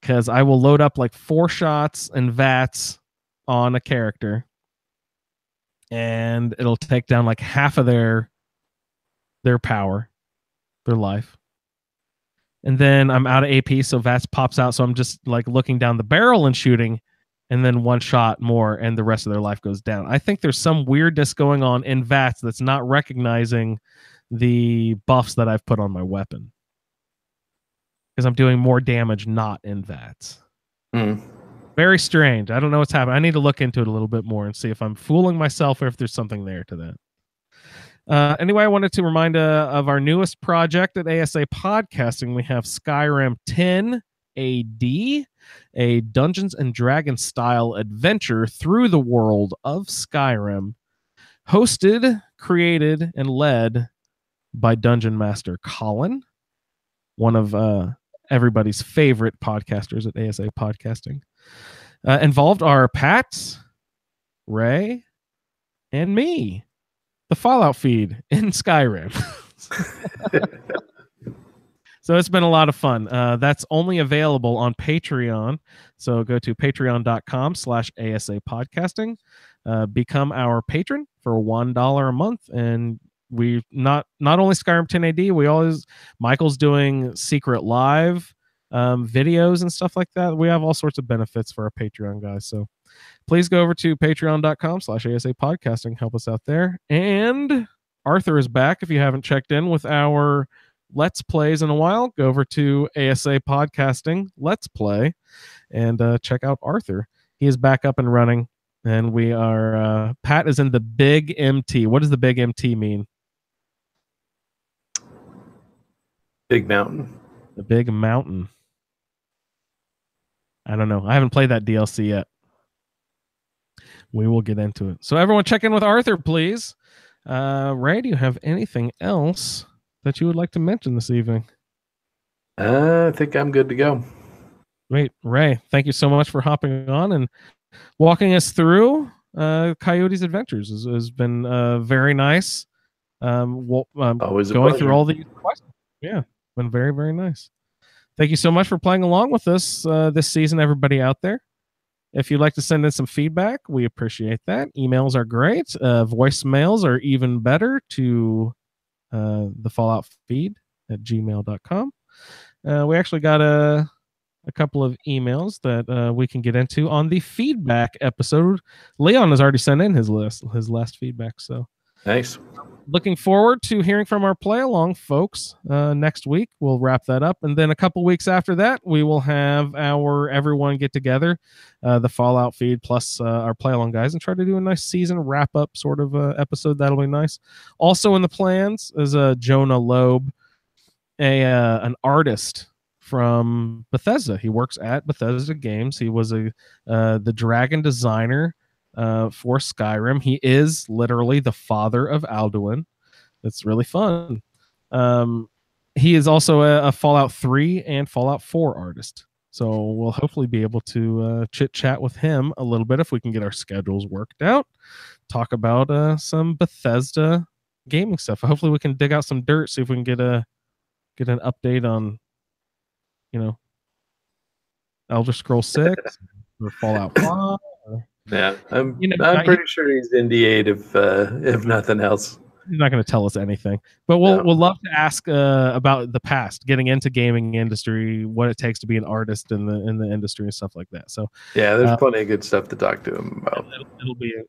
Because I will load up like 4 shots and VATS on a character, and it'll take down like half of their power, their life. And then I'm out of AP, so VATS pops out, so I'm just like looking down the barrel and shooting, and then 1 shot more, and the rest of their life goes down. I think there's some weirdness going on in VATS that's not recognizing the buffs that I've put on my weapon. Because I'm doing more damage not in VATS. Very strange. I don't know what's happening. I need to look into it a little bit more and see if I'm fooling myself or if there's something there to that. Anyway, I wanted to remind of our newest project at ASA Podcasting. We have Skyrim 10 AD, a Dungeons and Dragons style adventure through the world of Skyrim, hosted, created, and led by Dungeon Master Colin, one of everybody's favorite podcasters at ASA Podcasting. Involved are Pat, Ray, and me, the Fallout feed in Skyrim. So it's been a lot of fun. That's only available on Patreon. So go to patreon.com/ASA Podcasting. Become our patron for $1 a month, and we not only Skyrim 10 AD, Michael's doing secret live videos and stuff like that. We have all sorts of benefits for our Patreon guys. So please go over to patreon.com/ASA Podcasting. Help us out there. And Arthur is back. If you haven't checked in with our Let's Plays in a while, go over to ASA Podcasting Let's Play and check out Arthur. He is back up and running, and we are Pat is in the Big MT. What does the Big MT mean? Big mountain. The Big Mountain. I don't know. I haven't played that DLC yet. We will get into it. So everyone check in with Arthur, please. Ray, do you have anything else that you would like to mention this evening? I think I'm good to go. Great. Ray, thank you so much for hopping on and walking us through Coyote's adventures. Has been very nice. Always going through all these questions. Yeah, been very, very nice. Thank you so much for playing along with us this season, everybody out there. If you'd like to send in some feedback, we appreciate that. Emails are great. Voicemails are even better to thefalloutfeed@gmail.com. We actually got a couple of emails that we can get into on the feedback episode. Leon has already sent in his last feedback. So nice. Looking forward to hearing from our play along folks. Next week we'll wrap that up, and then a couple weeks after that we will have our everyone get together, the Fallout feed plus our play along guys, and try to do a nice season wrap up sort of episode. That'll be nice. Also in the plans is Jonah Loeb, an artist from Bethesda. He works at Bethesda Games. He was the dragon designer for Skyrim. He is literally the father of Alduin. It's really fun. He is also a Fallout 3 and Fallout 4 artist. So we'll hopefully be able to chit chat with him a little bit if we can get our schedules worked out. Talk about some Bethesda gaming stuff. Hopefully we can dig out some dirt, see if we can get an update on, Elder Scrolls 6 or Fallout 5. Yeah, I'm pretty sure he's NDA'd if nothing else. He's not going to tell us anything, but we'll love to ask about the past, getting into gaming industry, what it takes to be an artist in the industry and stuff like that. So yeah, there's plenty of good stuff to talk to him about.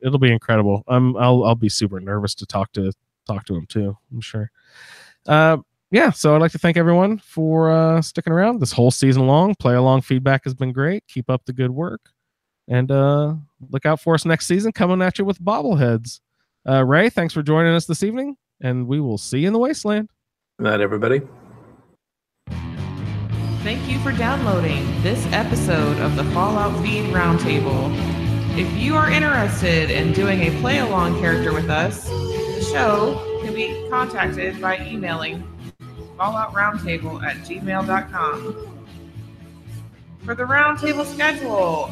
It'll be incredible. I'll be super nervous to talk to him too, I'm sure. Yeah, so I'd like to thank everyone for sticking around this whole season long. Play along feedback has been great. Keep up the good work. And look out for us next season, coming at you with bobbleheads. Ray, thanks for joining us this evening, and we will see you in the wasteland. Good night, everybody. Thank you for downloading this episode of the Fallout Feed Roundtable. If you are interested in doing a play-along character with us, the show can be contacted by emailing falloutroundtable@gmail.com. For the Roundtable schedule,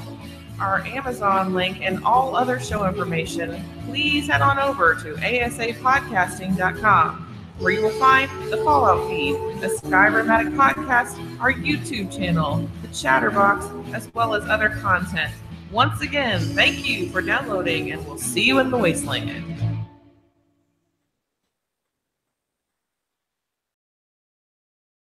our Amazon link, and all other show information, please head on over to asapodcasting.com, where you will find the Fallout Feed, a Skyrimatic podcast, our YouTube channel, the Chatterbox, as well as other content. Once again, thank you for downloading, and we'll see you in the wasteland.